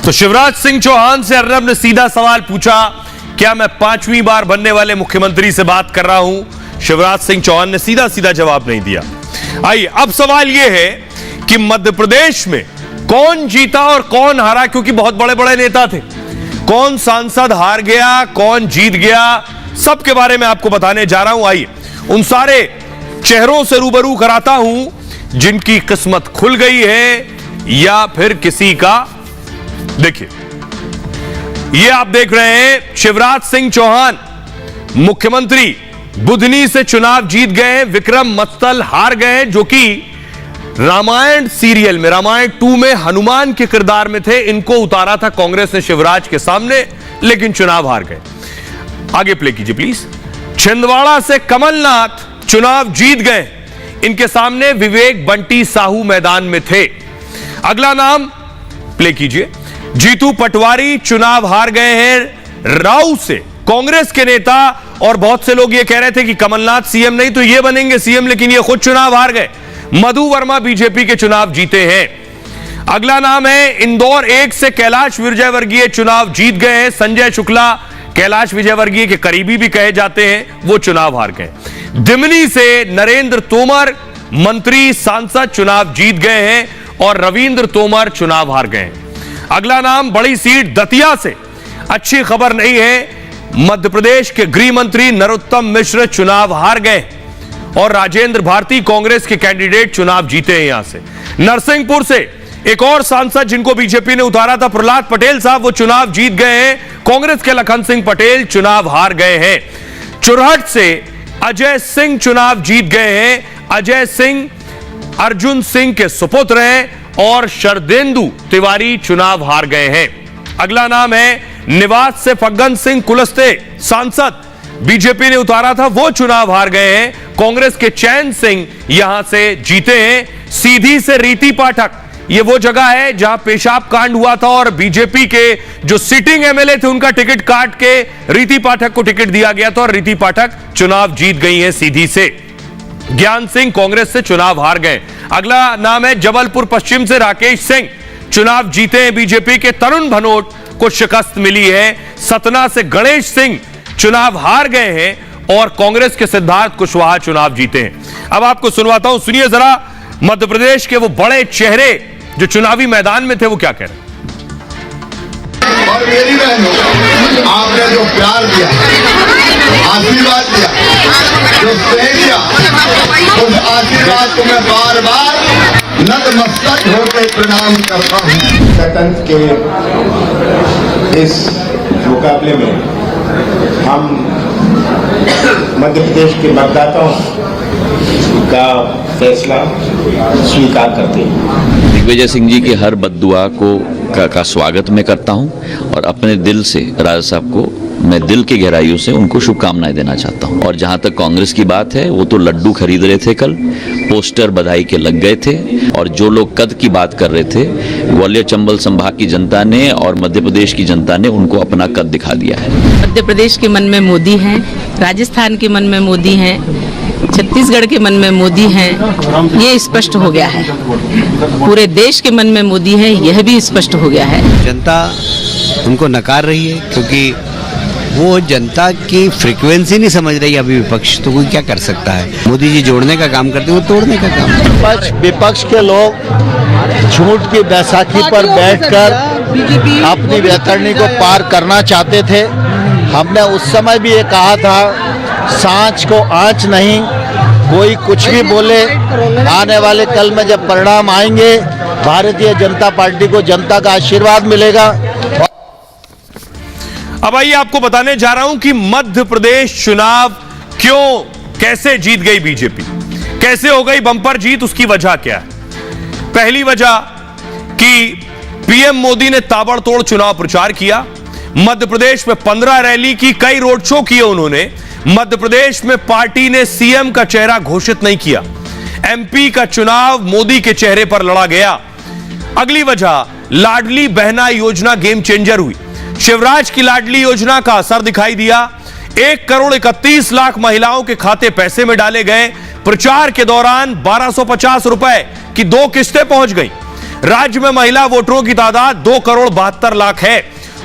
तो शिवराज सिंह चौहान से अर्नब ने सीधा सवाल पूछा, क्या मैं 5वीं बार बनने वाले मुख्यमंत्री से बात कर रहा हूं? शिवराज सिंह चौहान ने सीधा सीधा जवाब नहीं दिया। आइए, अब सवाल यह है कि मध्य प्रदेश में कौन जीता और कौन हारा, क्योंकि बहुत बड़े बड़े नेता थे। कौन सांसद हार गया, कौन जीत गया, सबके बारे में आपको बताने जा रहा हूं। आइए, उन सारे चेहरों से रूबरू कराता हूं जिनकी किस्मत खुल गई है या फिर किसी का। देखिए, ये आप देख रहे हैं शिवराज सिंह चौहान मुख्यमंत्री बुधनी से चुनाव जीत गए। विक्रम मत्तल हार गए, जो कि रामायण सीरियल में, रामायण 2 में हनुमान के किरदार में थे। इनको उतारा था कांग्रेस ने शिवराज के सामने, लेकिन चुनाव हार गए। आगे प्ले कीजिए प्लीज। छिंदवाड़ा से कमलनाथ चुनाव जीत गए। इनके सामने विवेक बंटी साहू मैदान में थे। अगला नाम प्ले कीजिए। जीतू पटवारी चुनाव हार गए हैं राऊ से, कांग्रेस के नेता। और बहुत से लोग ये कह रहे थे कि कमलनाथ सीएम नहीं तो ये बनेंगे सीएम, लेकिन ये खुद चुनाव हार गए। मधु वर्मा बीजेपी के चुनाव जीते हैं। अगला नाम है इंदौर 1 से कैलाश विजयवर्गीय चुनाव जीत गए हैं। संजय शुक्ला कैलाश विजयवर्गीय के करीबी भी कहे जाते हैं, वो चुनाव हार गए। दिमनी से नरेंद्र तोमर मंत्री सांसद चुनाव जीत गए हैं और रविंद्र तोमर चुनाव हार गए। अगला नाम बड़ी सीट दतिया से, अच्छी खबर नहीं है, मध्य प्रदेश के गृह मंत्री नरोत्तम मिश्र चुनाव हार गए और राजेंद्र भारती कांग्रेस के कैंडिडेट चुनाव जीते हैं। यहां से नरसिंहपुर से एक और सांसद जिनको बीजेपी ने उतारा था, प्रहलाद पटेल साहब, वो चुनाव जीत गए हैं। कांग्रेस के लखन सिंह पटेल चुनाव हार गए हैं। चुरहट से अजय सिंह चुनाव जीत गए हैं। अजय सिंह अर्जुन सिंह के सुपुत्र हैं और शरदेंदु तिवारी चुनाव हार गए हैं। अगला नाम है निवास से फग्गन सिंह कुलस्ते सांसद, बीजेपी ने उतारा था, वो चुनाव हार गए हैं। कांग्रेस के चैन सिंह यहां से जीते हैं। सीधी से रीति पाठक, ये वो जगह है जहां पेशाब कांड हुआ था और बीजेपी के जो सिटिंग एमएलए थे उनका टिकट काट के रीति पाठक को टिकट दिया गया था और रीति पाठक चुनाव जीत गई है सीधी से। ज्ञान सिंह कांग्रेस से चुनाव हार गए। अगला नाम है जबलपुर पश्चिम से राकेश सिंह चुनाव जीते हैं। बीजेपी के तरुण भनोट को शिकस्त मिली है। सतना से गणेश सिंह चुनाव हार गए हैं और कांग्रेस के सिद्धार्थ कुशवाहा चुनाव जीते हैं। अब आपको सुनवाता हूं, सुनिए जरा मध्य प्रदेश के वो बड़े चेहरे जो चुनावी मैदान में थे वो क्या कह रहे हैं। और मेरी बहनों, आपने जो प्यार दिया, आशीर्वाद दिया, जो स्नेह दिया, उस आशीर्वाद को मैं बार बार नतमस्तक होकर प्रणाम करता हूँ। गणतंत्र के इस मुकाबले में हम मध्य प्रदेश के मतदाताओं का फैसला स्वीकार करते हैं। दिग्विजय सिंह जी की हर बद्दुआ का स्वागत मैं करता हूं और अपने दिल से राजा साहब को मैं दिल की गहराइयों से उनको शुभकामनाएं देना चाहता हूं। और जहां तक कांग्रेस की बात है, वो तो लड्डू खरीद रहे थे, कल पोस्टर बधाई के लग गए थे। और जो लोग कद की बात कर रहे थे, ग्वालियर चंबल संभाग की जनता ने और मध्य प्रदेश की जनता ने उनको अपना कद दिखा दिया है। मध्य प्रदेश के मन में मोदी हैं, राजस्थान के मन में मोदी हैं, छत्तीसगढ़ के मन में मोदी हैं, ये स्पष्ट हो गया है। पूरे देश के मन में मोदी है, यह भी स्पष्ट हो गया है। जनता उनको नकार रही है, क्योंकि वो जनता की फ्रीक्वेंसी नहीं समझ रही अभी विपक्ष, तो कोई क्या कर सकता है। मोदी जी जोड़ने का काम करते हैं, वो तोड़ने का काम। विपक्ष के लोग झूठ की बैसाखी पर बैठकर अपनी वैतरणी को पार करना चाहते थे। हमने उस समय भी ये कहा था, सांच को आंच नहीं, कोई कुछ भी बोले, आने वाले कल में जब परिणाम आएंगे भारतीय जनता पार्टी को जनता का आशीर्वाद मिलेगा। अब आइए आपको बताने जा रहा हूं कि मध्य प्रदेश चुनाव क्यों, कैसे जीत गई बीजेपी, कैसे हो गई बंपर जीत, उसकी वजह क्या है। पहली वजह कि पीएम मोदी ने ताबड़तोड़ चुनाव प्रचार किया। मध्य प्रदेश में 15 रैली की, कई रोड शो किए उन्होंने। मध्य प्रदेश में पार्टी ने सीएम का चेहरा घोषित नहीं किया। एमपी का चुनाव मोदी के चेहरे पर लड़ा गया। अगली वजह, लाडली बहना योजना गेम चेंजर हुई। शिवराज की लाडली योजना का असर दिखाई दिया। 1,31,00,000 महिलाओं के खाते पैसे में डाले गए। प्रचार के दौरान 1250 रुपए की 2 किस्तें पहुंच गई। राज्य में महिला वोटरों की तादाद 2,72,00,000 है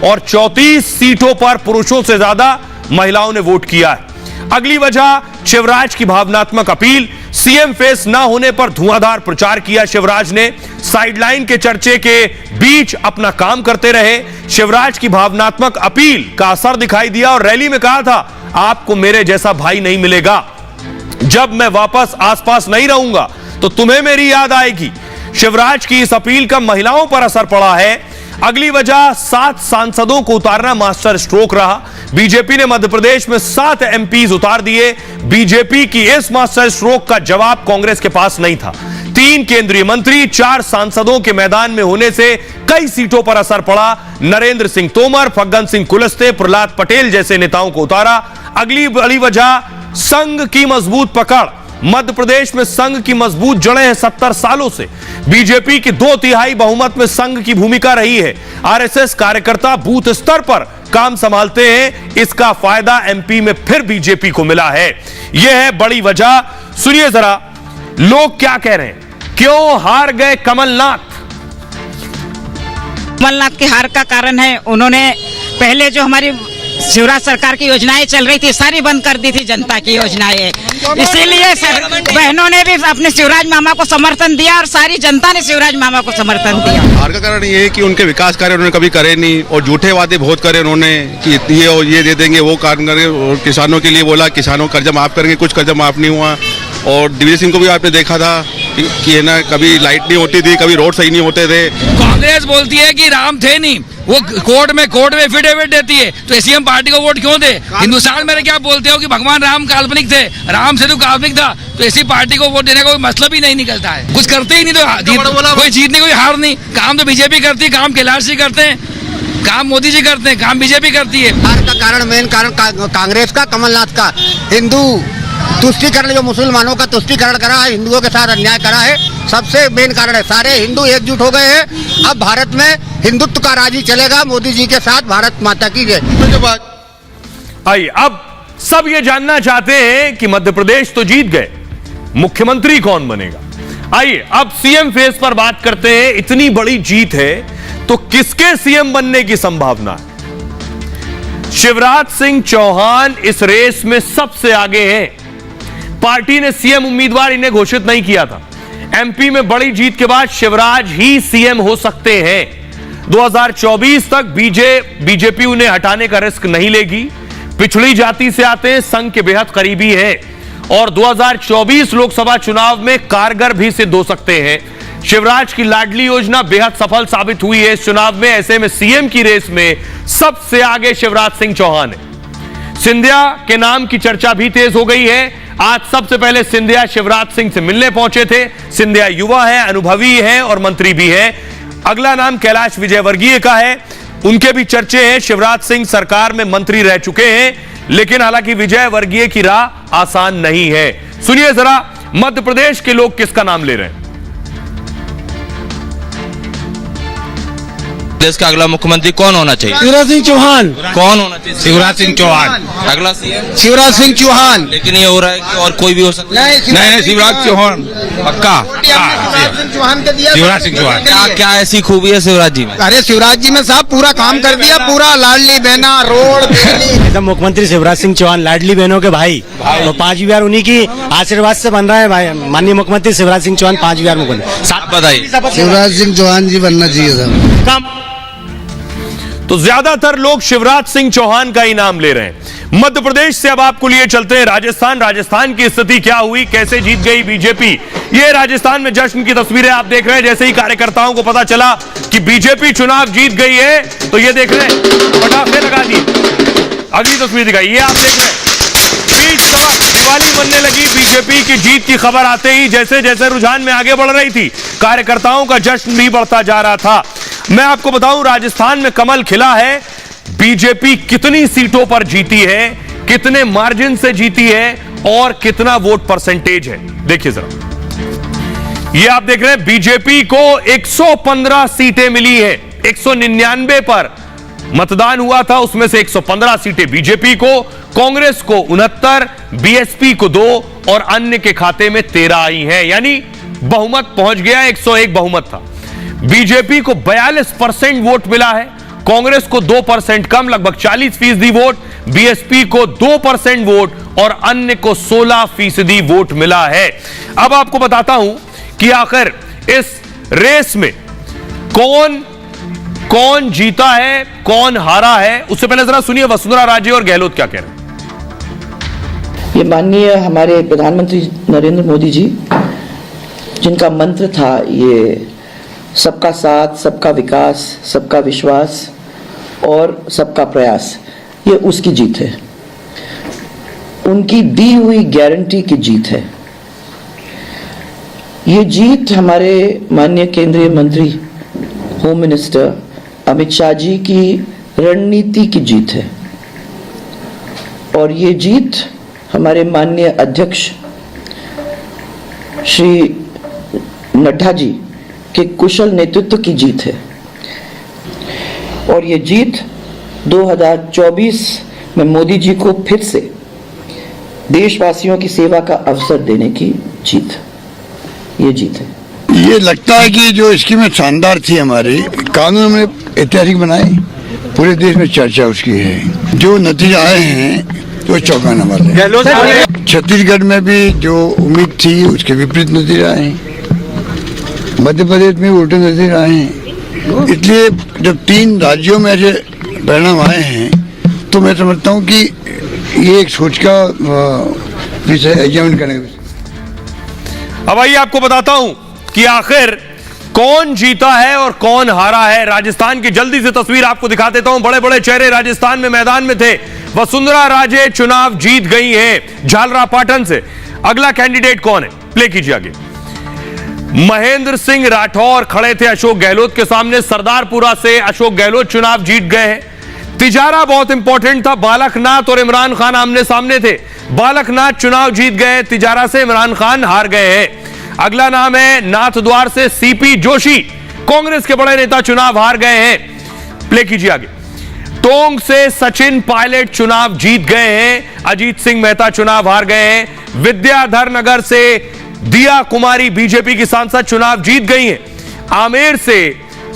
और 34 सीटों पर पुरुषों से ज्यादा महिलाओं ने वोट किया है। अगली वजह, शिवराज की भावनात्मक अपील। सीएम फेस ना होने पर धुआंधार प्रचार किया शिवराज ने। साइडलाइन के चर्चे के बीच अपना काम करते रहे। शिवराज की भावनात्मक अपील का असर दिखाई दिया और रैली में कहा था, आपको मेरे जैसा भाई नहीं मिलेगा। जब मैं वापस आसपास नहीं रहूंगा तो तुम्हें मेरी याद आएगी। शिवराज की इस अपील का महिलाओं पर असर पड़ा है। अगली वजह, 7 सांसदों को उतारना मास्टर स्ट्रोक रहा। बीजेपी ने मध्य प्रदेश में 7 एमपीज उतार दिए। बीजेपी की इस मास्टर स्ट्रोक का जवाब कांग्रेस के पास नहीं था। 3 केंद्रीय मंत्री, 4 सांसदों के मैदान में होने से कई सीटों पर असर पड़ा। नरेंद्र सिंह तोमर, फग्गन सिंह कुलस्ते, प्रहलाद पटेल जैसे नेताओं को उतारा। अगली बड़ी वजह, संघ की मजबूत पकड़। मध्य प्रदेश में संघ की मजबूत जड़ें हैं 70 सालों से। बीजेपी की 2/3 बहुमत में संघ की भूमिका रही है। आरएसएस कार्यकर्ता बूथ स्तर पर काम संभालते हैं। इसका फायदा एमपी में फिर बीजेपी को मिला है। यह है बड़ी वजह। सुनिए जरा लोग क्या कह रहे हैं, क्यों हार गए कमलनाथ। कमलनाथ के हार का कारण है, उन्होंने पहले जो हमारी शिवराज सरकार की योजनाएं चल रही थी सारी बंद कर दी थी जनता की योजनाएं। इसीलिए बहनों ने भी अपने शिवराज मामा को समर्थन दिया और सारी जनता ने शिवराज मामा को समर्थन दिया। हार का कारण ये है कि उनके विकास कार्य उन्होंने कभी करे नहीं और झूठे वादे बहुत करे उन्होंने कि ये दे देंगे, वो काम करेंगे। और किसानों के लिए बोला, किसानों का कर्जा माफ करेंगे, कुछ कर्जा माफ नहीं हुआ। और दिग्विजय सिंह को भी आपने देखा था कि है ना, कभी लाइट नहीं होती थी, कभी रोड सही नहीं होते थे। कांग्रेस बोलती है कि राम थे नहीं, वो कोर्ट में एफिडेविट देती है, तो ऐसी हम पार्टी को वोट क्यों दे। हिंदुस्तान में क्या बोलते हो कि भगवान राम काल्पनिक थे, राम से तो काल्पनिक था, तो ऐसी पार्टी को वोट देने का कोई मतलब ही नहीं निकलता है। कुछ करते ही नहीं तो कोई जीतने कोई हार नहीं। काम तो बीजेपी करती है, काम कैलाश जी करते हैं, काम मोदी जी करते हैं, काम बीजेपी करती है। हार का कारण, मेन कारण कांग्रेस का, कमलनाथ का। हिंदू तुष्टीकरण, जो मुसलमानों का तुष्टीकरण करा है, हिंदुओं के साथ अन्याय करा है, सबसे मेन कारण है। सारे हिंदू एकजुट हो गए हैं। अब भारत में हिंदुत्व का राज ही चलेगा मोदी जी के साथ। भारत माता की जय। आइए, अब सब ये जानना चाहते हैं कि मध्य प्रदेश तो जीत गए, मुख्यमंत्री कौन बनेगा। आइए अब सीएम फेस पर बात करते हैं। इतनी बड़ी जीत है तो किसके सीएम बनने की संभावना है। शिवराज सिंह चौहान इस रेस में सबसे आगे हैं। पार्टी ने सीएम उम्मीदवार इन्हें घोषित नहीं किया था। एमपी में बड़ी जीत के बाद शिवराज ही सीएम हो सकते हैं। 2024 तक बीजेपी उन्हें हटाने का रिस्क नहीं लेगी। पिछड़ी जाति से आते हैं, संघ के बेहद करीबी हैं और 2024 लोकसभा चुनाव में कारगर भी सिद्ध हो सकते हैं। शिवराज की लाडली योजना बेहद सफल साबित हुई है इस चुनाव में। ऐसे में सीएम की रेस में सबसे आगे शिवराज सिंह चौहान है। सिंधिया के नाम की चर्चा भी तेज हो गई है। आज सबसे पहले सिंधिया शिवराज सिंह से मिलने पहुंचे थे। सिंधिया युवा है, अनुभवी है और मंत्री भी है। अगला नाम कैलाश विजयवर्गीय का है, उनके भी चर्चे हैं। शिवराज सिंह सरकार में मंत्री रह चुके हैं, लेकिन हालांकि विजयवर्गीय की राह आसान नहीं है। सुनिए जरा मध्य प्रदेश के लोग किसका नाम ले रहे हैं। देश का अगला मुख्यमंत्री कौन होना चाहिए? शिवराज सिंह चौहान। कौन होना चाहिए? शिवराज सिंह चौहान। अगला सीएम शिवराज सिंह चौहान। लेकिन ये हो रहा है कि और कोई भी हो सकता है। नहीं, शिवराज चौहान पक्का। शिवराज सिंह चौहान के दिया। शिवराज सिंह चौहान। क्या ऐसी खूबी है शिवराज जी में? अरे शिवराज जी ने साहब पूरा काम कर दिया, पूरा लाडली बहना रोड ऐसा मुख्यमंत्री शिवराज सिंह चौहान, लाडली बहनों के भाई, तो 5वीं बार उन्हीं की आशीर्वाद से बन रहा है भाई। माननीय मुख्यमंत्री शिवराज सिंह चौहान 5वीं बार मुख्यमंत्री। साथ बताइए। शिवराज सिंह चौहान जी बनना चाहिए था। तो ज्यादातर लोग शिवराज सिंह चौहान का ही नाम ले रहे हैं। मध्य प्रदेश से अब आपको लिए चलते हैं राजस्थान। राजस्थान की स्थिति क्या हुई, कैसे जीत गई बीजेपी, ये राजस्थान में जश्न की तस्वीरें आप देख रहे हैं। जैसे ही कार्यकर्ताओं को पता चला कि बीजेपी चुनाव जीत गई है तो ये देख रहे हैं, पटाखे लगा दिए। अगली तस्वीर दिखाई, ये आप देख रहे हैं, बीच सड़क दिवाली बनने लगी। बीजेपी की जीत की खबर आते ही जैसे जैसे रुझान में आगे बढ़ रही थी, कार्यकर्ताओं का जश्न भी बढ़ता जा रहा था। मैं आपको बताऊं, राजस्थान में कमल खिला है। बीजेपी कितनी सीटों पर जीती है, कितने मार्जिन से जीती है और कितना वोट परसेंटेज है, देखिए जरा। ये आप देख रहे हैं, बीजेपी को 115 सीटें मिली है। 199 पर मतदान हुआ था, उसमें से 115 सीटें बीजेपी को, कांग्रेस को 69, बीएसपी को 2 और अन्य के खाते में 13 आई हैं। यानी बहुमत पहुंच गया, 101 बहुमत था। बीजेपी को 42% वोट मिला है, कांग्रेस को 2% कम, लगभग 40% वोट, बीएसपी को 2% वोट और अन्य को 16% वोट मिला है। अब आपको बताता हूं कि आखिर इस रेस में कौन कौन जीता है, कौन हारा है। उससे पहले जरा सुनिए वसुंधरा राजे और गहलोत क्या कह रहे हैं। ये माननीय हमारे प्रधानमंत्री नरेंद्र मोदी जी, जिनका मंत्र था ये सबका साथ, सबका विकास, सबका विश्वास और सबका प्रयास, ये उसकी जीत है। उनकी दी हुई गारंटी की जीत है। ये जीत हमारे माननीय केंद्रीय मंत्री होम मिनिस्टर अमित शाह जी की रणनीति की जीत है और ये जीत हमारे माननीय अध्यक्ष श्री नड्डा जी के कुशल नेतृत्व की जीत है और ये जीत 2024 में मोदी जी को फिर से देशवासियों की सेवा का अवसर देने की जीत, ये जीत है। ये लगता है कि जो स्कीमें शानदार थी, हमारी कानून में ऐतिहासिक बनाए, पूरे देश में चर्चा उसकी है। जो नतीजे आए हैं तो चौंकाने वाले। छत्तीसगढ़ में भी जो उम्मीद थी उसके विपरीत नतीजे आए हैं, मध्य प्रदेश में उल्टे नतीजे आए हैं। इसलिए जब 3 राज्यों में ऐसे परिणाम आए हैं तो मैं समझता हूँ कि ये एक सोच का विषय एग्जामिन करने का। अब आइए आपको बताता हूं कि आखिर कौन जीता है और कौन हारा है। राजस्थान की जल्दी से तस्वीर आपको दिखा देता हूं। बड़े बड़े चेहरे राजस्थान में मैदान में थे। वसुंधरा राजे चुनाव जीत गई हैं झालरापाटन से। अगला कैंडिडेट कौन है, प्ले कीजिए आगे। महेंद्र सिंह राठौर खड़े थे अशोक गहलोत के सामने। सरदारपुरा से अशोक गहलोत चुनाव जीत गए हैं। तिजारा बहुत इंपॉर्टेंट था, बालकनाथ और इमरान खान आमने सामने थे। बालकनाथ चुनाव जीत गए, तिजारा से इमरान खान हार गए हैं। अगला नाम है नाथद्वार से सीपी जोशी, कांग्रेस के बड़े नेता चुनाव हार गए हैं। प्ले कीजिए आगे। टोंक से सचिन पायलट चुनाव जीत गए हैं। अजीत सिंह मेहता चुनाव हार गए हैं। विद्याधर नगर से दिया कुमारी बीजेपी की सांसद चुनाव जीत गई हैं। आमेर से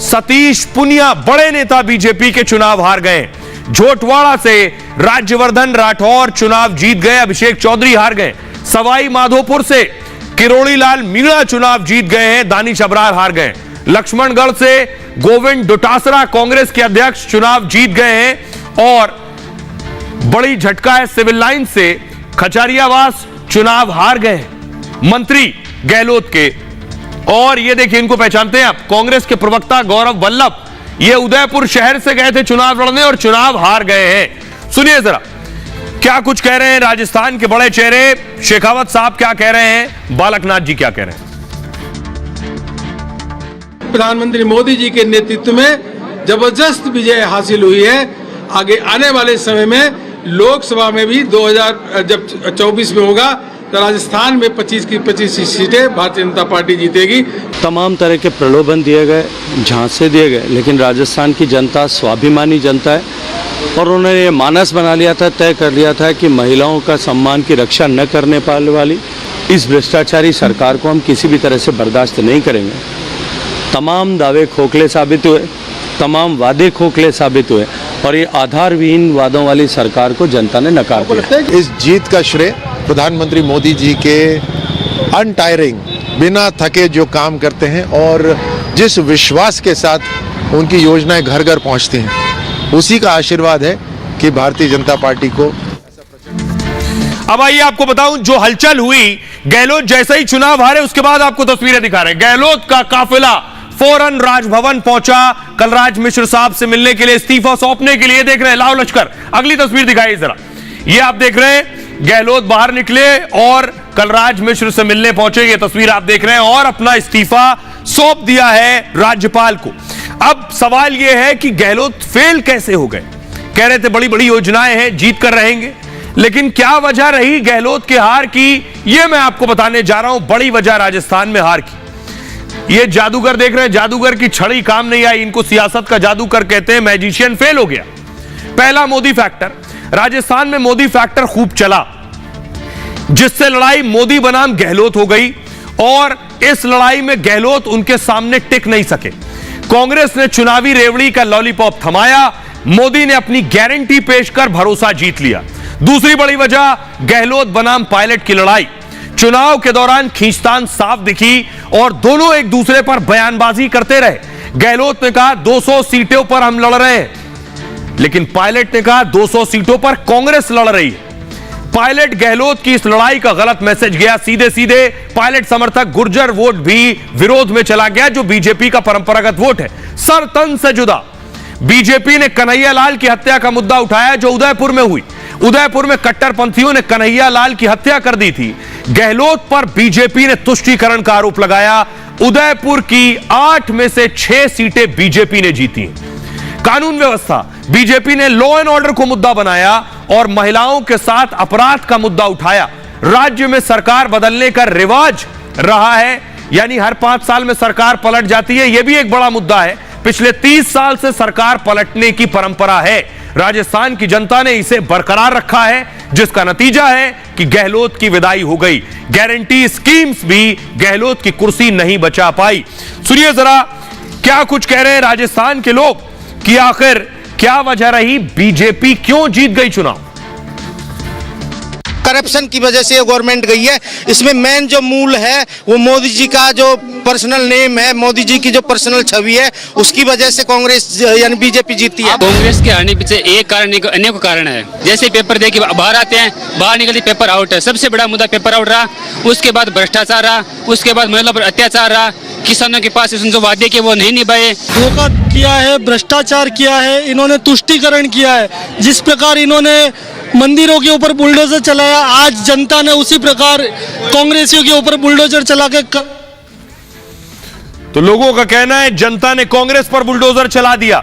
सतीश पुनिया बड़े नेता बीजेपी के चुनाव हार गए हैं। झोटवाड़ा से राज्यवर्धन राठौर चुनाव जीत गए, अभिषेक चौधरी हार गए। सवाई माधोपुर से किरोड़ी लाल मीणा चुनाव जीत गए हैं, दानिश अबरार हार गए। लक्ष्मणगढ़ से गोविंद डोटासरा कांग्रेस के अध्यक्ष चुनाव जीत गए हैं और बड़ी झटका है सिविल लाइन से खचारियावास चुनाव हार गए हैं मंत्री गहलोत के। और ये देखिए, इनको पहचानते हैं आप, कांग्रेस के प्रवक्ता गौरव वल्लभ, ये उदयपुर शहर से गए थे चुनाव लड़ने और चुनाव हार गए हैं। सुनिए जरा क्या कुछ कह रहे हैं राजस्थान के बड़े चेहरे। शेखावत साहब क्या कह रहे हैं, बालकनाथ जी क्या कह रहे हैं। प्रधानमंत्री मोदी जी के नेतृत्व में जबरदस्त विजय हासिल हुई है। आगे आने वाले समय में लोकसभा में भी 2024 में होगा तो राजस्थान में 25 की 25 सीटें भारतीय जनता पार्टी जीतेगी। तमाम तरह के प्रलोभन दिए गए, झांसे दिए गए, लेकिन राजस्थान की जनता स्वाभिमानी जनता है और उन्होंने ये मानस बना लिया था, तय कर लिया था कि महिलाओं का सम्मान की रक्षा न करने पाने वाली इस भ्रष्टाचारी सरकार को हम किसी भी तरह से बर्दाश्त नहीं करेंगे। तमाम दावे खोखले साबित हुए, तमाम वादे खोखले साबित हुए और ये आधारविहीन वादों वाली सरकार को जनता ने नकार दिया। इस जीत का श्रेय प्रधानमंत्री मोदी जी के अनटायरिंग, बिना थके जो काम करते हैं और जिस विश्वास के साथ उनकी योजनाएं घर घर पहुंचती हैं, उसी का आशीर्वाद है कि भारतीय जनता पार्टी को। अब आइए आपको बताऊं जो हलचल हुई, गहलोत जैसे ही चुनाव हारे उसके बाद आपको तस्वीरें दिखा रहे हैं। गहलोत का काफिला फौरन राजभवन पहुंचा कलराज मिश्र साहब से मिलने के लिए, इस्तीफा सौंपने के लिए। देख रहे हैं लाव लश्कर, अगली तस्वीर दिखाइए जरा। ये आप देख रहे हैं गहलोत बाहर निकले और कलराज मिश्र से मिलने पहुंचे, ये तस्वीर आप देख रहे हैं, और अपना इस्तीफा सौंप दिया है राज्यपाल को। अब सवाल यह है कि गहलोत फेल कैसे हो गए? कह रहे थे बड़ी बड़ी योजनाएं हैं, जीत कर रहेंगे, लेकिन क्या वजह रही गहलोत के हार की, यह मैं आपको बताने जा रहा हूं। बड़ी वजह राजस्थान में हार की। ये जादूगर देख रहे हैं, जादूगर की छड़ी काम नहीं आई, इनको सियासत का जादूगर कहते हैं, मैजिशियन फेल हो गया। पहला मोदी फैक्टर, राजस्थान में मोदी फैक्टर खूब चला, जिससे लड़ाई मोदी बनाम गहलोत हो गई और इस लड़ाई में गहलोत उनके सामने टिक नहीं सके। कांग्रेस ने चुनावी रेवड़ी का लॉलीपॉप थमाया, मोदी ने अपनी गारंटी पेश कर भरोसा जीत लिया। दूसरी बड़ी वजह गहलोत बनाम पायलट की लड़ाई। चुनाव के दौरान खींचतान साफ दिखी और दोनों एक दूसरे पर बयानबाजी करते रहे। गहलोत ने कहा 200 सीटों पर हम लड़ रहे हैं, लेकिन पायलट ने कहा 200 सीटों पर कांग्रेस लड़ रही है। पायलट गहलोत की इस लड़ाई का गलत मैसेज गया। सीधे सीधे पायलट समर्थक गुर्जर वोट भी विरोध में चला गया, जो बीजेपी का परंपरागत वोट है, सर तन से जुदा। बीजेपी ने कन्हैया लाल की हत्या का मुद्दा उठाया, जो उदयपुर में हुई। उदयपुर में कट्टरपंथियों ने कन्हैया लाल की हत्या कर दी थी। गहलोत पर बीजेपी ने तुष्टीकरण का आरोप लगाया। उदयपुर की 8 में से 6 सीटें बीजेपी ने जीती। कानून व्यवस्था, बीजेपी ने लॉ एंड ऑर्डर को मुद्दा बनाया और महिलाओं के साथ अपराध का मुद्दा उठाया। राज्य में सरकार बदलने का रिवाज रहा है, यानी हर 5 साल में सरकार पलट जाती है, यह भी एक बड़ा मुद्दा है। पिछले 30 साल से सरकार पलटने की परंपरा है। राजस्थान की जनता ने इसे बरकरार रखा है, जिसका नतीजा है कि गहलोत की विदाई हो गई। गारंटी स्कीम्स भी गहलोत की कुर्सी नहीं बचा पाई। सुनिए जरा क्या कुछ कह रहे हैं राजस्थान के लोग कि आखिर क्या वजह रही, बीजेपी क्यों जीत गई चुनाव। करप्शन की वजह से गवर्नमेंट गई है। इसमें मेन जो मूल है वो मोदी जी का जो पर्सनल नेम है, मोदी जी की जो पर्सनल छवि है, उसकी वजह से कांग्रेस यानी बीजेपी जीती है। कांग्रेस के हारने पीछे एक कारण अनेक कारण है। जैसे पेपर दे के बाहर आते हैं, बाहर निकलते पेपर आउट है, सबसे बड़ा मुद्दा पेपर आउट रहा। उसके बाद भ्रष्टाचार रहा, उसके बाद महिला पर अत्याचार रहा, किसानों के पास जो वादे के वो नहीं निभाए, धोखा किया है, भ्रष्टाचार किया है, इन्होंने तुष्टीकरण किया है। जिस प्रकार इन्होंने मंदिरों के ऊपर बुलडोजर चलाया, आज जनता ने उसी प्रकार कांग्रेसियों के ऊपर बुलडोजर चला के तो लोगों का कहना है जनता ने कांग्रेस पर बुलडोजर चला दिया।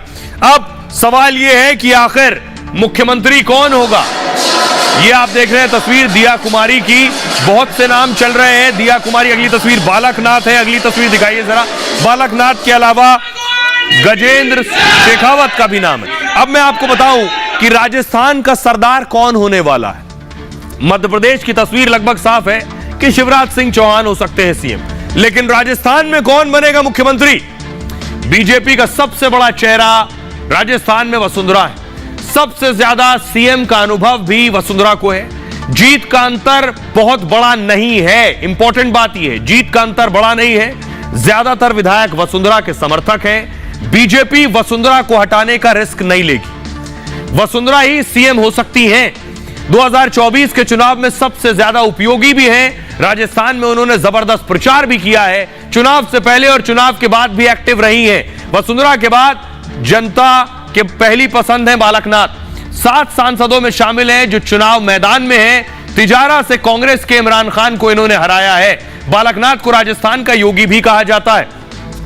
अब सवाल यह है कि आखिर मुख्यमंत्री कौन होगा। ये आप देख रहे हैं तस्वीर दिया कुमारी की, बहुत से नाम चल रहे हैं। दिया कुमारी, अगली तस्वीर बालकनाथ है, अगली तस्वीर दिखाइए जरा। बालकनाथ के अलावा गजेंद्र शेखावत का भी नाम है। अब मैं आपको बताऊं कि राजस्थान का सरदार कौन होने वाला है। मध्य प्रदेश की तस्वीर लगभग साफ है कि शिवराज सिंह चौहान हो सकते हैं सीएम, लेकिन राजस्थान में कौन बनेगा मुख्यमंत्री। बीजेपी का सबसे बड़ा चेहरा राजस्थान में वसुंधरा है। सबसे ज्यादा सीएम का अनुभव भी वसुंधरा को है। जीत का अंतर बहुत बड़ा नहीं है, इंपॉर्टेंट बात यह है, जीत का अंतर बड़ा नहीं है। ज्यादातर विधायक वसुंधरा के समर्थक हैं। बीजेपी वसुंधरा को हटाने का रिस्क नहीं लेगी। वसुंधरा ही सीएम हो सकती हैं। 2024 के चुनाव में सबसे ज्यादा उपयोगी भी हैं। राजस्थान में उन्होंने जबरदस्त प्रचार भी किया है। चुनाव से पहले और चुनाव के बाद भी एक्टिव रही हैं। वसुंधरा के बाद जनता के पहली पसंद है बालकनाथ। 7 सांसदों में शामिल हैं जो चुनाव मैदान में हैं। तिजारा से कांग्रेस के इमरान खान को इन्होंने हराया है। बालकनाथ को राजस्थान का योगी भी कहा जाता है।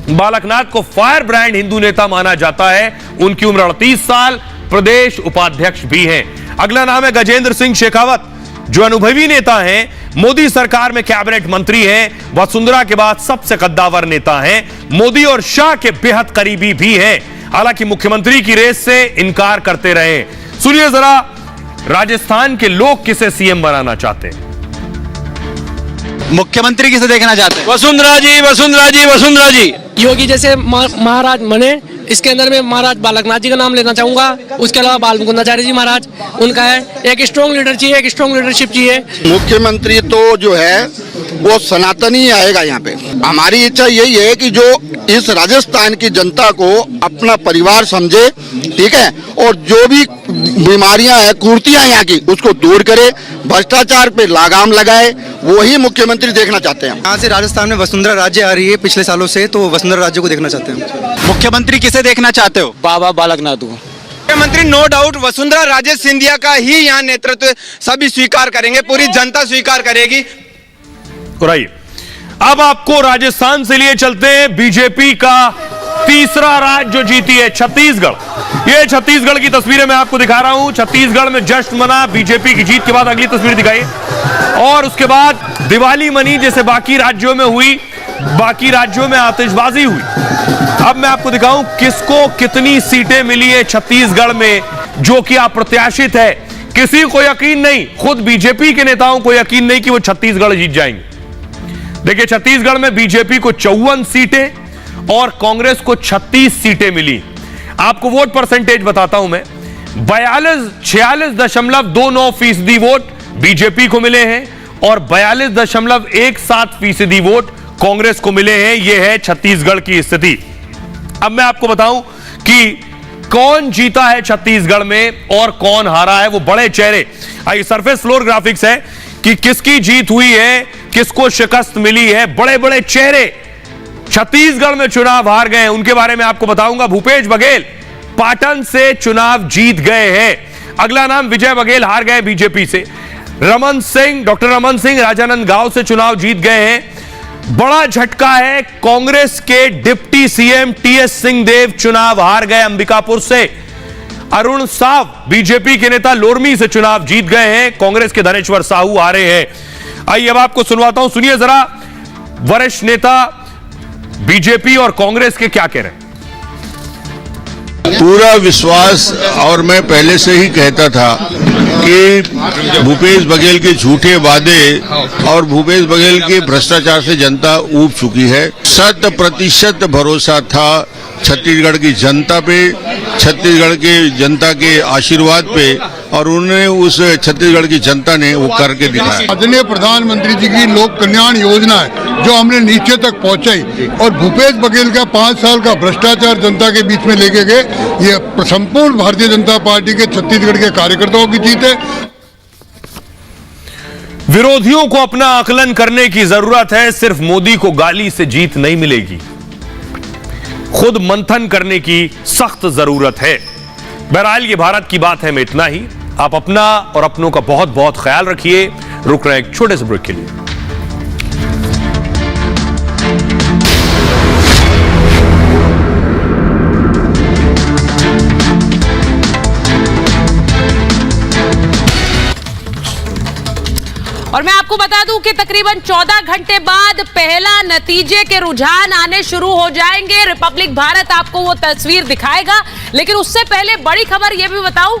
बालकनाथ को फायर ब्रांड हिंदू नेता माना जाता है। उनकी उम्र 38 साल, प्रदेश उपाध्यक्ष भी हैं। अगला नाम है गजेंद्र सिंह शेखावत, जो अनुभवी नेता हैं। मोदी सरकार में कैबिनेट मंत्री हैं, वसुंधरा के बाद सबसे कद्दावर नेता हैं, मोदी और शाह के बेहद करीबी भी हैं, हालांकि मुख्यमंत्री की रेस से इनकार करते रहे। सुनिए जरा राजस्थान के लोग किसे सीएम बनाना चाहते हैं। मुख्यमंत्री किसे देखना चाहते हैं? वसुंधरा जी, वसुंधरा जी, वसुंधरा जी। योगी जैसे महाराज बने, इसके अंदर में महाराज बालकनाथ जी का नाम लेना चाहूंगा, उसके अलावा बाल मुकुंदाचार्य जी महाराज, उनका है। एक स्ट्रॉन्ग लीडर चाहिए, एक स्ट्रॉन्ग लीडरशिप चाहिए। मुख्यमंत्री तो जो है वो सनातनी आएगा यहाँ पे। हमारी इच्छा यही है कि जो इस राजस्थान की जनता को अपना परिवार समझे, ठीक है, और जो भी बीमारियां हैं, कुर्तियां यहाँ की, उसको दूर करे, भ्रष्टाचार पे लगाम लगाए, वही मुख्यमंत्री देखना चाहते हैं। यहाँ से राजस्थान में वसुंधरा राज्य आ रही है पिछले सालों से, तो वसुंधरा राज्य को देखना चाहते हैं। मुख्यमंत्री किसे देखना चाहते हो? बाबा बालकनाथ को। मुख्यमंत्री नो डाउट वसुंधरा राजे सिंधिया का ही यहाँ नेतृत्व सभी स्वीकार करेंगे, पूरी जनता स्वीकार करेगी। अब आपको राजस्थान से लिए चलते हैं बीजेपी का तीसरा राज्य जो जीती है, छत्तीसगढ़। ये छत्तीसगढ़ की तस्वीरें मैं आपको दिखा रहा हूं। छत्तीसगढ़ में जश्न मना बीजेपी की जीत के बाद। अगली तस्वीर दिखाई, और उसके बाद दिवाली मनी जैसे बाकी राज्यों में हुई, बाकी राज्यों में आतिशबाजी हुई। अब मैं आपको दिखाऊं किसको कितनी सीटें मिली है छत्तीसगढ़ में, जो कि अप्रत्याशित है। किसी को यकीन नहीं, खुद बीजेपी के नेताओं को यकीन नहीं कि वो छत्तीसगढ़ जीत जाएंगे। देखिए, छत्तीसगढ़ में बीजेपी को 54 सीटें और कांग्रेस को 36 सीटें मिली। आपको वोट परसेंटेज बताता हूं मैं। 46.29% वोट बीजेपी को मिले हैं और 42.17% वोट कांग्रेस को मिले हैं। यह है छत्तीसगढ़ की स्थिति। अब मैं आपको बताऊं कि कौन जीता है छत्तीसगढ़ में और कौन हारा है। वो बड़े चेहरे, आइए सरफेस फ्लोर ग्राफिक्स है कि किसकी जीत हुई है, किसको शिकस्त मिली है। बड़े बड़े चेहरे छत्तीसगढ़ में चुनाव हार गए हैं, उनके बारे में आपको बताऊंगा। भूपेश बघेल पाटन से चुनाव जीत गए हैं। अगला नाम विजय बघेल हार गए बीजेपी से। रमन सिंह, डॉक्टर रमन सिंह राजनांदगांव से चुनाव जीत गए हैं। बड़ा झटका है, कांग्रेस के डिप्टी सीएम टीएस सिंहदेव चुनाव हार गए अंबिकापुर से। अरुण साव बीजेपी के नेता लोरमी से चुनाव जीत गए हैं। कांग्रेस के धनेश्वर साहू हारे हैं। आइए अब आपको सुनवाता हूं, सुनिए जरा वरिष्ठ नेता बीजेपी और कांग्रेस के क्या कह रहे हैं। पूरा विश्वास, और मैं पहले से ही कहता था कि भूपेश बघेल के झूठे वादे और भूपेश बघेल के भ्रष्टाचार से जनता ऊब चुकी है। 100% भरोसा था छत्तीसगढ़ की जनता पे, छत्तीसगढ़ के जनता के आशीर्वाद पे, और उन्होंने उस छत्तीसगढ़ की जनता ने वो करके दिखाया। आदरणीय प्रधानमंत्री जी की लोक कल्याण योजना है जो हमने नीचे तक पहुंचाई, और भूपेश बघेल का 5 साल का भ्रष्टाचार जनता के बीच में लेके गए। ये संपूर्ण भारतीय जनता पार्टी के छत्तीसगढ़ के कार्यकर्ताओं की जीत है। विरोधियों को अपना आकलन करने की जरूरत है। सिर्फ मोदी को गाली से जीत नहीं मिलेगी, खुद मंथन करने की सख्त जरूरत है। बहरहाल ये भारत की बात है में इतना ही। आप अपना और अपनों का बहुत बहुत ख्याल रखिए। रुक रहे हैं एक छोटे से ब्रेक के लिए। और मैं आपको बता दूं कि तकरीबन 14 घंटे बाद पहला नतीजे के रुझान आने शुरू हो जाएंगे। रिपब्लिक भारत आपको वो तस्वीर दिखाएगा, लेकिन उससे पहले बड़ी खबर यह भी बताऊं